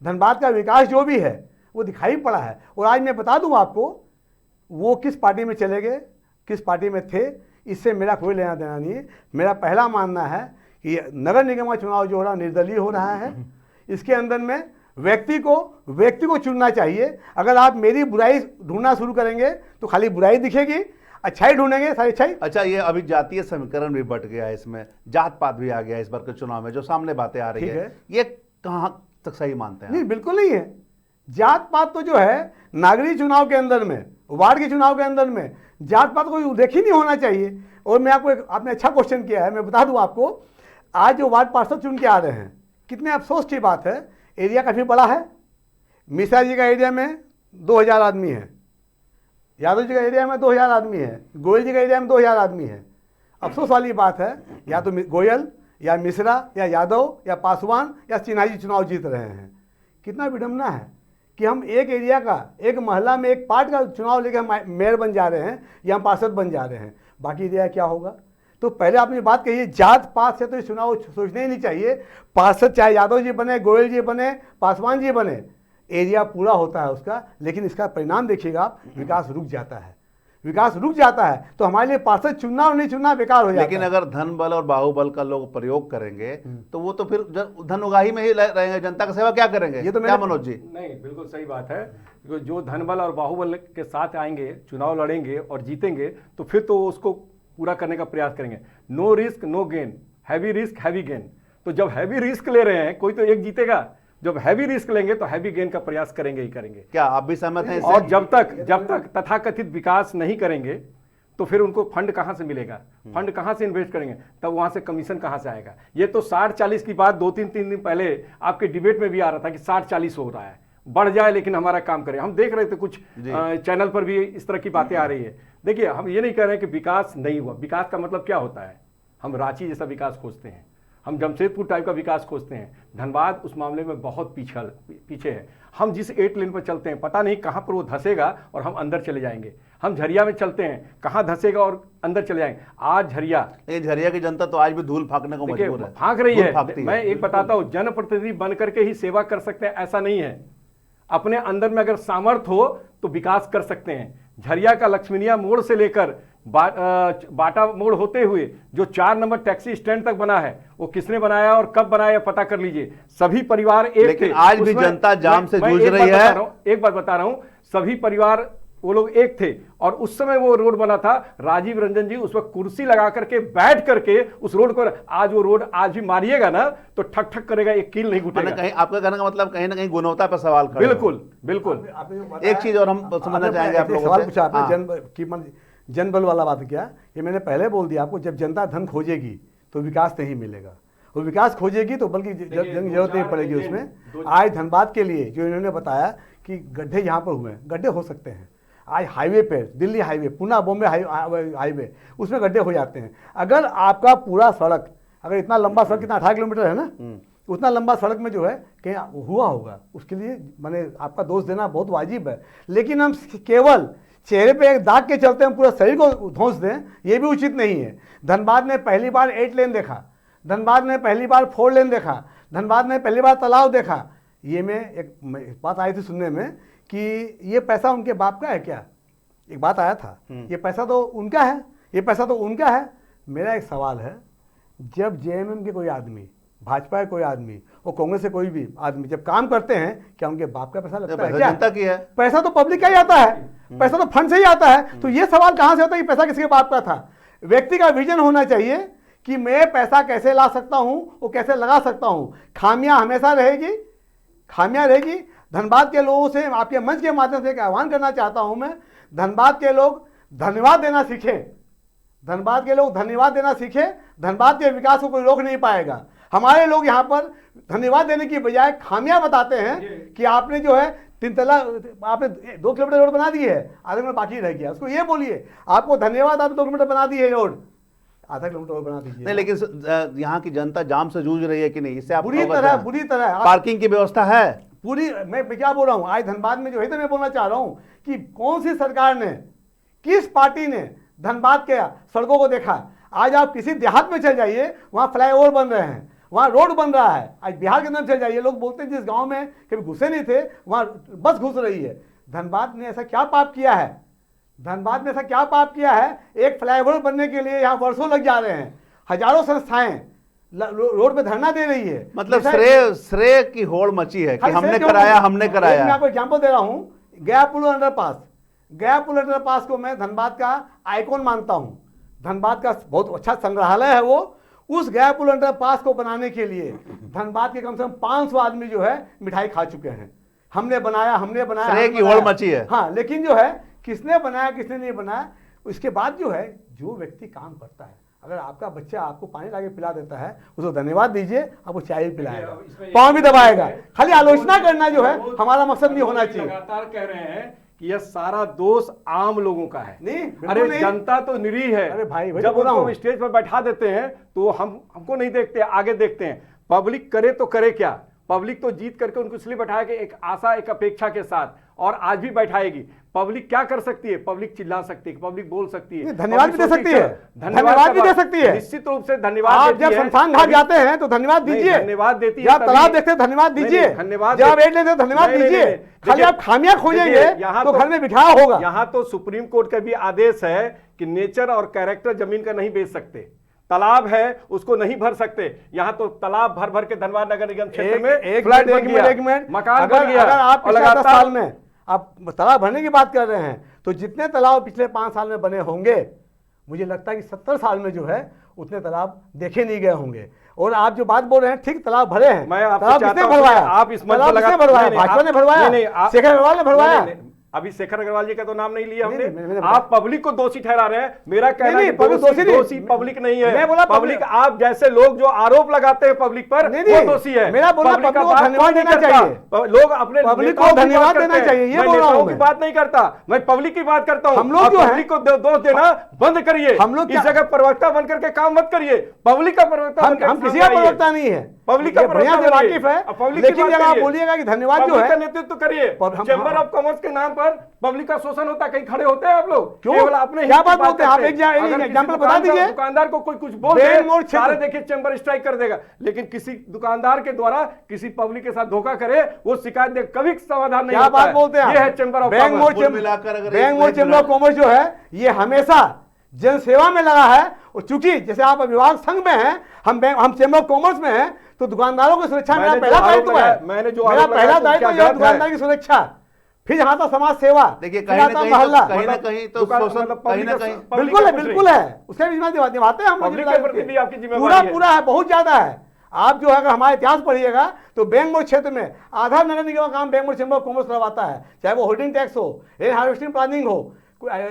धनबाद का विकास जो भी है वो दिखाई पड़ा है। और आज मैं बता दूं आपको, वो किस पार्टी में चले गए, किस पार्टी में थे, इससे मेरा कोई लेना देना नहीं है। मेरा पहला मानना है कि नगर निगम का चुनाव जो हो रहा निर्दलीय हो रहा है, इसके अंदर में व्यक्ति को चुनना चाहिए। अगर आप मेरी बुराई ढूंढना शुरू करेंगे तो खाली बुराई दिखेगी, अच्छाई ढूंढेंगे सारी अच्छाई। अच्छा, ये अभी जातीय समीकरण भी बट गया है, इसमें जात पात भी आ गया इस बार के चुनाव में, जो सामने बातें आ रही है, ये कहाँ तक सही मानते हैं? नहीं, बिल्कुल नहीं है। जात पात तो जो है नागरिक चुनाव के अंदर में, वार्ड के चुनाव के अंदर में जात पात को देखी नहीं होना चाहिए। और मैं आपको आपने अच्छा क्वेश्चन किया है, मैं बता दूं आपको, आज जो वार्ड पार्षद चुन के आ रहे हैं, कितने अफसोस की बात है, एरिया काफ़ी बड़ा है। मिश्रा जी का एरिया में 2000 आदमी है, यादव जी का एरिया में 2000 आदमी है, गोयल जी का एरिया में 2000 आदमी है। अफसोस वाली बात है, या तो गोयल या मिश्रा या यादव या पासवान या सिन्हा जी चुनाव जीत रहे हैं। कितना विडम्बना है कि हम एक एरिया का, एक मोहल्ला में एक पार्ट का चुनाव लेकर हम मेयर बन जा रहे हैं या हम पार्षद बन जा रहे हैं, बाकी एरिया क्या होगा। तो पहले आपने बात कही, जात पात से तो ये चुनाव सोचना ही नहीं चाहिए। पार्षद चाहे यादव जी बने, गोयल जी बने, पासवान जी बने, एरिया पूरा होता है उसका, लेकिन इसका परिणाम देखिएगा आप, विकास रुक जाता है। विकास रुक जाता है तो हमारे लिए पार्षद चुनना और नहीं चुनना बेकार हो जाता है। लेकिन अगर धन बल और बाहुबल का लोग प्रयोग करेंगे तो वो तो फिर धन उगाही में ही रहेंगे, जनता का सेवा क्या करेंगे। ये तो क्या मनोज जी? नहीं, बिल्कुल सही बात है। जो धनबल और बाहुबल के साथ आएंगे, चुनाव लड़ेंगे और जीतेंगे, तो फिर तो उसको पूरा करने का प्रयास करेंगे। No risk no gain, heavy risk heavy gain. तो जब हैवी रिस्क ले रहे हैं, कोई तो एक जीतेगा। जब हैवी रिस्क लेंगे तो हैवी गेन का प्रयास करेंगे ही करेंगे। क्या आप भी सहमत हैं इससे? और जब तक तथाकथित विकास नहीं करेंगे तो फिर उनको फंड कहां से मिलेगा, फंड कहां से इन्वेस्ट करेंगे, तब वहां से कमीशन कहां से आएगा। ये तो 60-40 की बात 2-3 दिन पहले आपके डिबेट में भी आ रहा था कि 60-40 हो रहा है, बढ़ जाए लेकिन हमारा काम करे। हम देख रहे थे कुछ चैनल पर भी इस तरह की बातें आ रही है। देखिए, हम ये नहीं कह रहे कि विकास नहीं हुआ। विकास का मतलब क्या होता है? हम रांची जैसा विकास खोजते हैं, हम जमशेदपुर टाइप का विकास खोजते हैं। धनबाद उस मामले में बहुत पीछे है। हम जिस 8 लेन पर चलते हैं, पता नहीं कहाँ पर वो धंसेगा और हम अंदर चले जाएंगे। हम झरिया में चलते हैं, कहाँ धंसेगा और अंदर चले जाएंगे। आज झरिया की जनता तो आज भी धूल फाकने को मजबूर है, फाँक रही है। मैं एक बताता हूँ, जनप्रतिनिधि बन करके ही सेवा कर सकते हैं ऐसा नहीं है। अपने अंदर में अगर सामर्थ्य हो तो विकास कर सकते हैं। झरिया का लक्ष्मीनिया मोड़ से लेकर बाटा मोड़ होते हुए जो 4 नंबर टैक्सी स्टैंड तक बना है, वो किसने बनाया और कब बनाया पता कर लीजिए। सभी परिवार एक लेकिन थे। आज भी जनता जाम से जूझ रही है। एक बात बता रहा हूं, सभी परिवार वो लोग एक थे और उस समय वो रोड बना था। राजीव रंजन जी उस वक्त कुर्सी लगा करके बैठ करके उस रोड को, आज वो रोड आज भी मारिएगा ना तो ठक ठक करेगा, एक कील नहीं घुटेगा। कहीं आपका कहने का मतलब कहीं ना कहीं गुणवत्ता पर सवाल खड़ा है। बिल्कुल। एक चीज और हम समझना चाहेंगे आप लोगों से, पूछा आपने जनबल वाला बात क्या, ये मैंने पहले बोल दिया आपको। जब जनता धन खोजेगी तो विकास नहीं मिलेगा, और विकास खोजेगी तो बल्कि जरूरत नहीं पड़ेगी उसमें। आज धनबाद के लिए जो इन्होंने बताया कि गड्ढे यहाँ पर हुए, गड्ढे हो सकते हैं। आज हाईवे पे, दिल्ली हाईवे, पुणे बॉम्बे हाईवे, उसमें गड्ढे हो जाते हैं। अगर आपका पूरा सड़क, अगर इतना लंबा सड़क, कितना 18 किलोमीटर है ना, उतना लंबा सड़क में जो है कहीं हुआ होगा, उसके लिए मैंने आपका दोष देना बहुत वाजिब है। लेकिन हम केवल चेहरे पे एक दाग के चलते हम पूरा शरीर को धोंस दें, ये भी उचित नहीं है। धनबाद ने पहली बार 8 लेन देखा, धनबाद ने पहली बार 4 लेन देखा, धनबाद ने पहली बार तालाब देखा। ये में एक बात आई थी सुनने में कि ये पैसा उनके बाप का है क्या, एक बात आया था। ये पैसा तो उनका है, ये पैसा तो उनका है। मेरा एक सवाल है, जब जेएमएम के कोई आदमी, भाजपा के कोई आदमी और कांग्रेस से कोई भी आदमी जब काम करते हैं, क्या उनके बाप का पैसा लगता है क्या? जनता की है। पैसा तो पब्लिक का ही आता है, पैसा तो फंड से ही आता है। तो ये सवाल कहां से होता है कि पैसा किसके बाप का था? व्यक्ति का विजन होना चाहिए कि मैं पैसा कैसे ला सकता हूं और कैसे लगा सकता हूं। खामियां हमेशा रहेगी, खामियां रहेगी। धनबाद के लोगों से आपके मंच के माध्यम से एक आह्वान करना चाहता हूं मैं, धनबाद के लोग धन्यवाद देना सीखें। धनबाद के लोग धन्यवाद देना सीखें। धनबाद के विकास को कोई रोक नहीं पाएगा। हमारे लोग यहाँ पर धन्यवाद देने की बजाय खामियां बताते हैं कि आपने जो है 3 तला, आपने 2 किलोमीटर रोड बना दी है, आधा किलोमीटर बाकी रह गया। उसको ये बोलिए आपको धन्यवाद, आपने 2 किलोमीटर बना दी है रोड, आधा किलोमीटर रोड बना दीजिए। नहीं, लेकिन यहाँ की जनता जाम से जूझ रही है कि नहीं, इससे आप बुरी तरह पार्किंग की व्यवस्था है पूरी। मैं क्या बोल रहा हूँ, आज धनबाद में जो है, तो मैं बोलना चाह रहा हूँ कि कौन सी सरकार ने, किस पार्टी ने धनबाद के सड़कों को देखा। आज आप किसी देहात में चल जाइए, वहाँ फ्लाईओवर बन रहे हैं, वहाँ रोड बन रहा है। आज बिहार के अंदर चल जाइए, लोग बोलते हैं जिस गांव में कभी घुसे नहीं थे वहाँ बस घुस रही है। धनबाद ने ऐसा क्या पाप किया है? धनबाद ने ऐसा क्या पाप किया है? एक फ्लाईओवर बनने के लिए यहाँ वर्षों लग जा रहे हैं। हजारों संस्थाएं रोड पे धरना दे रही है। मतलब श्रेय की होड़ मची है कि हमने कराया। मैं आपको एग्जाम्पल दे रहा हूँ, गया पुल अंडरपास को मैं धनबाद का आइकॉन मानता हूँ। धनबाद का बहुत अच्छा संग्रहालय है वो। उस गया पुल अंडरपास को बनाने के लिए धनबाद के कम से कम 500 आदमी जो है मिठाई खा चुके हैं। हमने बनाया श्रेय की होड़ मची है। हाँ, लेकिन जो है किसने बनाया किसने नहीं बनाया, उसके बाद जो है जो व्यक्ति काम करता है, अगर आपका बच्चा आपको पानी लाके पिला देता है, उसको धन्यवाद दीजिए, आपको चाय भी पिलाएगा, पाँव भी दबाएगा। खाली आलोचना करना जो है हमारा मकसद नहीं होना चाहिए। लगातार कह रहे हैं कि यह सारा दोष आम लोगों का है। नहीं, बिल्कुल अरे नहीं। जनता तो निरीह है। अरे भाई, वही जब तो बोल रहा उनको हूं। स्टेज पर बैठा देते हैं तो हमको नहीं देखते, आगे देखते हैं। पब्लिक करे तो करे क्या, पब्लिक तो जीत करके उनको इसलिए बैठाया कि एक आशा, एक अपेक्षा के साथ, और आज भी बैठाएगी। पब्लिक क्या कर सकती है? पब्लिक चिल्ला सकती है, पब्लिक बोल सकती है, धन्यवाद भी दे सकती है, धन्यवाद भी दे सकती है। निश्चित रूप से धन्यवाद आप देती जब है। शमशान घाट जाते हैं तो धन्यवाद नहीं, दीजिए, धन्यवाद देती है जब तभी। तालाब देखते हैं धन्यवाद नहीं, दीजिए, नहीं, धन्यवाद जब दे- एड लेते हैं धन्यवाद नहीं, नहीं, दीजिए। नहीं, खाली देखिए- आप खामियां खोजेंगे देखिए, यहाँ तो घर में बिखराव होगा। यहाँ तो सुप्रीम कोर्ट का भी आदेश है कि नेचर और कैरेक्टर जमीन का नहीं बेच सकते। तालाब है उसको नहीं भर सकते। यहाँ तो तालाब भर भर के धनबाद नगर निगम क्षेत्र में एक फ्लैट मिनट, बन गया, एक मिनट, मकान बन गया। अगर आप और पिछले 10 लगातार साल में आप तालाब भरने की बात कर रहे हैं तो जितने तालाब पिछले 5 साल में बने होंगे, मुझे लगता है कि 70 साल में जो है उतने तालाब देखे नहीं गए होंगे। और आप जो बात बोल रहे हैं, ठीक, तालाब भरे हैं। मैं आपसे तालाब चाहता किसने हूं कि भरवाया? आप इस मंच तालाब पर किसने लगा- भरवाया? नहीं, नहीं, भाजपा ने आप- भरवाया, नहीं, नहीं, शेखर अग्रवाल ने भरवाया। नहीं, नहीं, अभी शेखर अग्रवाल जी का तो नाम नहीं लिया नहीं, हमने। नहीं, मैंने आप पब्लिक को दोषी ठहरा रहे हैं। मेरा कहना है नहीं, कि पब्लिक दोषी नहीं। दोषी पब्लिक नहीं है। मैं बोला पब्लिक, आप जैसे लोग जो आरोप लगाते हैं पब्लिक पर, नहीं, वो नहीं, दोषी है। मेरा बोला पब्लिक का पब्लिक को बात धन्यवाद कोई नहीं देना करता। चाहिए। लोग अपने पब्लिक को नेताओं की धन्यवाद बात देना करते हैं। चाहिए, ये मैं बोल रहा हूं नेताओं की मैं। बात नहीं करता, मैं पब्लिक की बात करता हूं। हम लोग जो है- पब्लिक को दोष देना बंद करिए। हम लोग इस क्या- जगह प्रवक्ता बनकर के काम मत करिए। पब्लिक का प्रवक्ता बनकर हम किसी का सामने आइए। प्रवक्ता नहीं है, पब्लिक का ये बढ़िया से प्रवक्ता बनिए। वाकिफ है, अब पब्लिक की लेकिन बात जब आप करिए। बोलिएगा कि धन्यवाद जो पब्लिक है, का नेतृत्व करिए। चैम्बर ऑफ कॉमर्स के नाम पर पब्लिक का शोषण होता है, कहीं खड़े होते हैं आप लोग? क्यों? केवल अपने क्या हित की बात बोलते हैं? आप करते एक अगर एग्जाम्पल किसी बता दीजिए। दुकानदार को कोई कुछ बोल बेल दे, मोड़ क्षेत्र- सारे देखिए चैम्बर स्ट्राइक कर देगा। लेकिन किसी दुकानदार के द्वारा किसी पब्लिक के साथ धोखा करे, वो शिकायत दे, कभी समाधान नहीं क्या होता बात है। बोलते हैं? ये है चैम्बर ऑफ बैंक मोड़ कॉमर्स। कुल मिलाकर अगर बैंक एक मोड़ मिनट चैम्बर ऑफ कॉमर्स जो है ये हमेशा जनसेवा में लगा है। और चूंकि जैसे आप विभाग संघ में हैं, हम चैम्बर ऑफ कॉमर्स में हैं, तो दुकानदारों की सुरक्षा मेरा मैंने जो पहला आरोप दायित्व लगाया- है। मैंने जो मेरा आरोप पहला लगाया, तो दायित्व क्या यह गलत है? दुकानदार की सुरक्षा, फिर यहाँ था समाज सेवा, देखिए, फिर कहीं ना आता कहीं मोहल्ला। तो- कहीं ना कहीं तो दुकान- शोषण, मतलब कहीं ना पब्लिक कहीं का- बिल्कुल है, पब्लिक का बिल्कुल है, उसके भी निभाते हैं हम लोग पब्लिक के जिम्मेदारी। प्रति भी आपकी जिम्मेदारी पूरा है। पूरा है, बहुत ज्यादा है। आप जो है अगर हमारा इतिहास पढ़िएगा तो बैंक मोड़ क्षेत्र में आधा नगर निगम का काम बैंक मोड़ चैम्बर ऑफ कॉमर्स करवाता है, चाहे वो होल्डिंग टैक्स हो, एयर हार्वेस्टिंग प्लानिंग हो,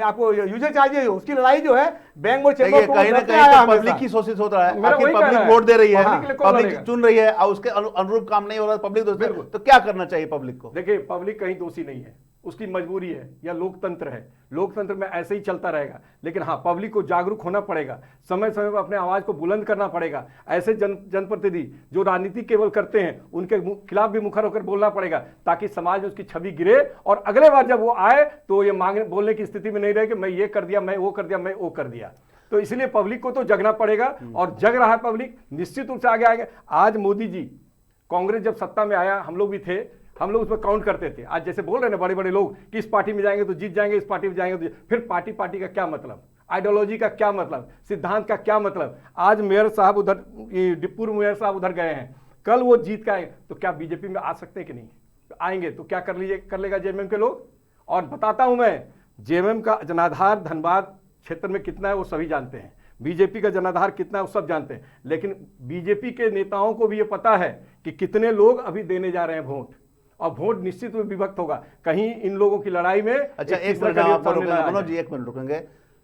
आपको यूजर चार्जेस हो, उसकी लड़ाई जो है बैंक मोड़ चैम्बर देखिए, ऑफ कहीं ना कॉमर्स कहीं तो पब्लिक की शोषित हो रहा है। मेरा आखिर वही कहना पब्लिक है। वोट दे रही है, पब्लिक के लिए कौन पब्लिक लड़ेगा? चुन रही है और उसके अनुरूप काम नहीं हो रहा है, पब्लिक दोष दे रही है। तो क्या करना चाहिए पब्लिक को? देखिए, पब्लिक कहीं दोषी नहीं है, उसकी मजबूरी है या लोकतंत्र है। लोकतंत्र में ऐसे ही चलता रहेगा। लेकिन हाँ, पब्लिक को जागरूक होना पड़ेगा, समय समय पर अपने आवाज को बुलंद करना पड़ेगा। ऐसे जनप्रतिनिधि जो राजनीति केवल करते हैं, उनके खिलाफ भी मुखर होकर बोलना पड़ेगा, ताकि समाज में उसकी छवि गिरे और अगले बार जब वो आए तो ये मांगने बोलने की स्थिति में नहीं रहे कि मैं ये कर दिया, मैं वो कर दिया, मैं वो कर दिया। तो इसलिए पब्लिक को तो जगना पड़ेगा, और जग रहा है पब्लिक, निश्चित रूप से आगे आएगा। आज मोदी जी, कांग्रेस जब सत्ता में आया, हम लोग भी थे, हम लोग उस पर काउंट करते थे। आज जैसे बोल रहे हैं बड़े बड़े लोग कि इस पार्टी में जाएंगे तो जीत जाएंगे, इस पार्टी में जाएंगे तो फिर पार्टी का क्या मतलब, आइडियोलॉजी का क्या मतलब, सिद्धांत का क्या मतलब। आज मेयर साहब उधर, पूर्व मेयर साहब उधर गए हैं, कल वो जीत का है, तो क्या बीजेपी में आ सकते हैं कि नहीं? आएंगे तो क्या कर लेगा जेएमएम के लोग? और बताता हूं मैं, जेएमएम का जनाधार धनबाद क्षेत्र में कितना है वो सभी जानते हैं, बीजेपी का जनाधार कितना है वो सब जानते हैं। लेकिन बीजेपी के नेताओं को भी ये पता है कि कितने लोग अभी देने जा रहे हैं वोट, और वोट निश्चित रूप विभक्त होगा। कहीं इन लोगों की लड़ाई में अच्छा, एक तीसरा मिनट करियर आप सामने रुकेंगे, ना आ मनोज जाए। जी एक मिनट रुकेंगे।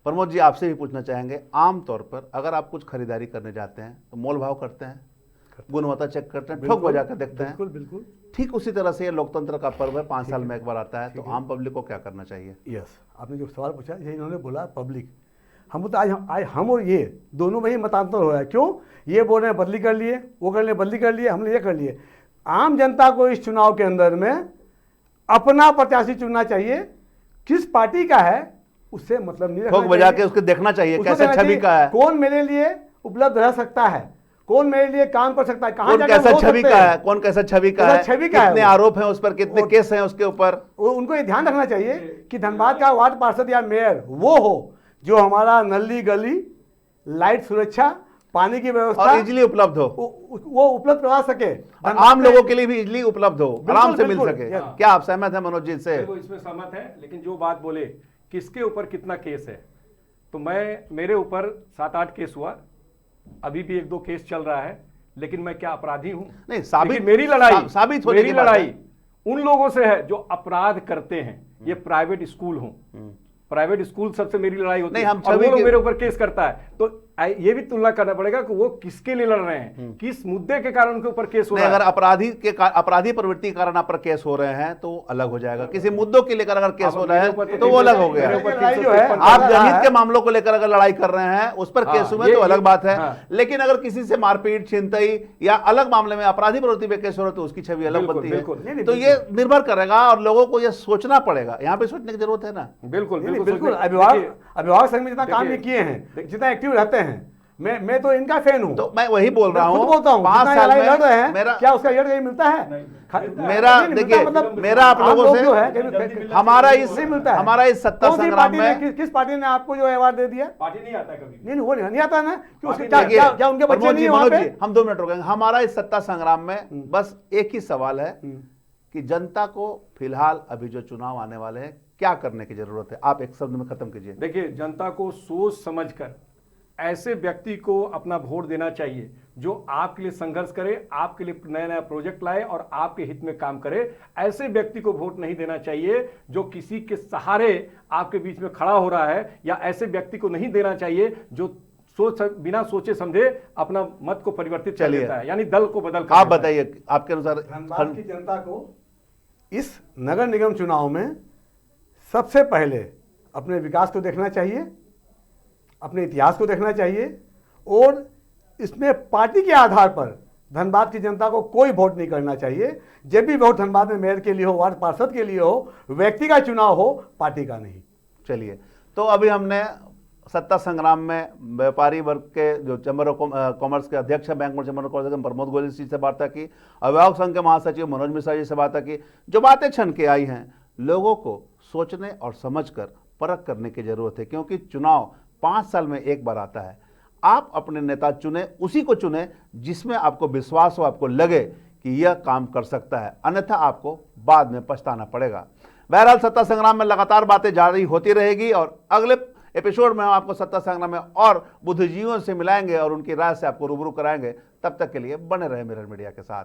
प्रमोद जी, आपसे भी पूछना चाहेंगे, आमतौर पर अगर आप कुछ खरीदारी करने जाते हैं तो मोल भाव करते हैं, गुणवत्ता चेक करते हैं, ठोक बजा कर देखते हैं। बिल्कुल बिल्कुल। ठीक उसी तरह से ये लोकतंत्र का पर्व है, 5 साल में एक बार आता है, तो आम पब्लिक को क्या करना चाहिए? यस, आपने जो सवाल पूछा, ये इन्होंने बोला पब्लिक, हम तो आज हम और ये दोनों में ही मतांतर हो रहा है। क्यों? ये बोल रहे हैं बदली कर लिए, वो कर लिए, बदली कर लिए, हमने ये कर लिए। आम जनता को इस चुनाव के अंदर में अपना प्रत्याशी चुनना चाहिए, किस पार्टी का है उससे मतलब नहीं रखना ठोक बजा के चाहिए। उसको देखना चाहिए उसको कैसे देखना छवि चाहिए, का है, कौन मेरे लिए उपलब्ध रह सकता है, कौन मेरे लिए काम कर सकता है, कहाँ कौन जाकर कैसा बोल छवि सकते का हैं। है, कौन कैसा छवि का कैसा है, छवि का है कितने वो। आरोप हैं उस पर, कितने केस हैं उसके ऊपर। उनको ये ध्यान रखना चाहिए कि धनबाद का वार्ड पार्षद या मेयर वो हो जो हमारा नली गली, लाइट सुरक्षा, पानी की व्यवस्था और इजीली उपलब्ध हो, वो उपलब्ध करवा सके, और आम लोगों के लिए भी इजीली उपलब्ध हो, आराम से मिल बिल्कुल, सके। हाँ। क्या आप सहमत हैं मनोज जी से? वो इसमें सहमत है, लेकिन जो बात बोले किसके ऊपर कितना केस है, तो मेरे ऊपर 7-8 केस हुआ, अभी भी 1-2 केस चल रहा है, लेकिन मैं क्या अपराधी हूं? नहीं, साबित, लेकिन मेरी लड़ाई, साबित होने मेरी की बात है। लड़ाई उन लोगों से है जो अपराध करते हैं। ये प्राइवेट स्कूल हूं, प्राइवेट स्कूल सबसे मेरी लड़ाई होती नहीं, है, हम और छवि वो लोग के- मेरे ऊपर केस करता है। तो ये भी तुलना करना पड़ेगा कि वो किसके लिए लड़ रहे हैं, किस मुद्दे के कारण उनके ऊपर केस हो नहीं, रहा है। अगर अपराधी प्रवृत्ति के कारण आप पर केस हो रहे हैं तो अलग हो जाएगा। किसी मुद्दों के लेकर अगर केस हो रहा है तो वो अलग हो गया। मेरे ऊपर लड़ाई जो है, 353 आप जनहित के मामलों को लेकर अगर लड़ाई कर रहे हैं उस पर केस हुए तो अलग बात है। लेकिन अगर किसी से मारपीट, छिनतई या अलग मामले में अपराधी प्रवृत्ति पे केस हो रहा है तो उसकी छवि अलग बनती है। तो ये निर्भर करेगा और लोगों को ये सोचना पड़ेगा, यहाँ पे सोचने की जरूरत है ना। बिल्कुल नहीं, बिल्कुल। अभिभावक संघ में जितना काम ये किए हैं, जितना एक्टिव रहते हैं, मैं तो इनका फैन हूं। तो मैं वही बोल रहा हूं, बोलता हूं 5 साल लड़ रहे हैं, मेरा क्या उसका रिजल्ट कहीं मिलता है? मेरा देखिए, मेरा आप लोगों से हमारा इस सत्ता संग्राम में किस पार्टी ने आपको जो अवार्ड दे दिया? पार्टी नहीं आता कभी। नहीं, वो नहीं आता ना कि उसके देखिए, क्या उनके बच्चे प्रमोद नहीं जी, हैं वहाँ मनोज पे? जी, हम 2 मिनट रुकेंगे। हमारा इस सत्ता संग्राम में बस एक ही सवाल है कि जनता को फिलहाल अभी जो चुनाव आने वाले हैं क्या करने की जरूरत है। आप एक शब्द में खत्म कीजिए। देखिए, जनता को सोच समझकर ऐसे व्यक्ति को अपना वोट देना चाहिए जो आपके लिए संघर्ष करे, आपके लिए नया नया प्रोजेक्ट लाए और आपके हित में काम करे। ऐसे व्यक्ति को वोट नहीं देना चाहिए जो किसी के सहारे आपके बीच में खड़ा हो रहा है, या ऐसे व्यक्ति को नहीं देना चाहिए जो बिना सोचे समझे अपना मत को परिवर्तित कर देता है, यानी दल को बदल कर। आप बताइए, आपके अनुसार धनबाद की जनता को इस नगर निगम चुनाव में सबसे पहले अपने विकास को देखना चाहिए, अपने इतिहास को देखना चाहिए, और इसमें पार्टी के आधार पर धनबाद की जनता को कोई वोट नहीं करना चाहिए। जब भी वोट धनबाद में मेयर के लिए हो, वार्ड पार्षद के लिए हो, व्यक्ति का चुनाव हो, पार्टी का नहीं। चलिए, तो अभी हमने सत्ता संग्राम में व्यापारी वर्ग के जो चैम्बर ऑफ कॉमर्स के अध्यक्ष हैं, बैंक चैम्बर ऑफ कॉमर्स के प्रमोद गोयल जी से वार्ता की, अभिभावक संघ के महासचिव मनोज मिश्रा जी से वार्ता की। जो बातें छन के आई हैं, लोगों को सोचने और समझकर परख करने की जरूरत है, क्योंकि चुनाव 5 साल में एक बार आता है। आप अपने नेता चुने, उसी को चुने जिसमें आपको विश्वास हो, आपको लगे कि यह काम कर सकता है, अन्यथा आपको बाद में पछताना पड़ेगा। बहरहाल सत्ता संग्राम में लगातार बातें जारी होती रहेगी और अगले एपिसोड में हम आपको सत्ता संग्राम में और बुद्धिजीवियों से मिलाएंगे और उनकी राय से आपको रूबरू कराएंगे। तब तक के लिए बने रहे मिरर मीडिया के साथ।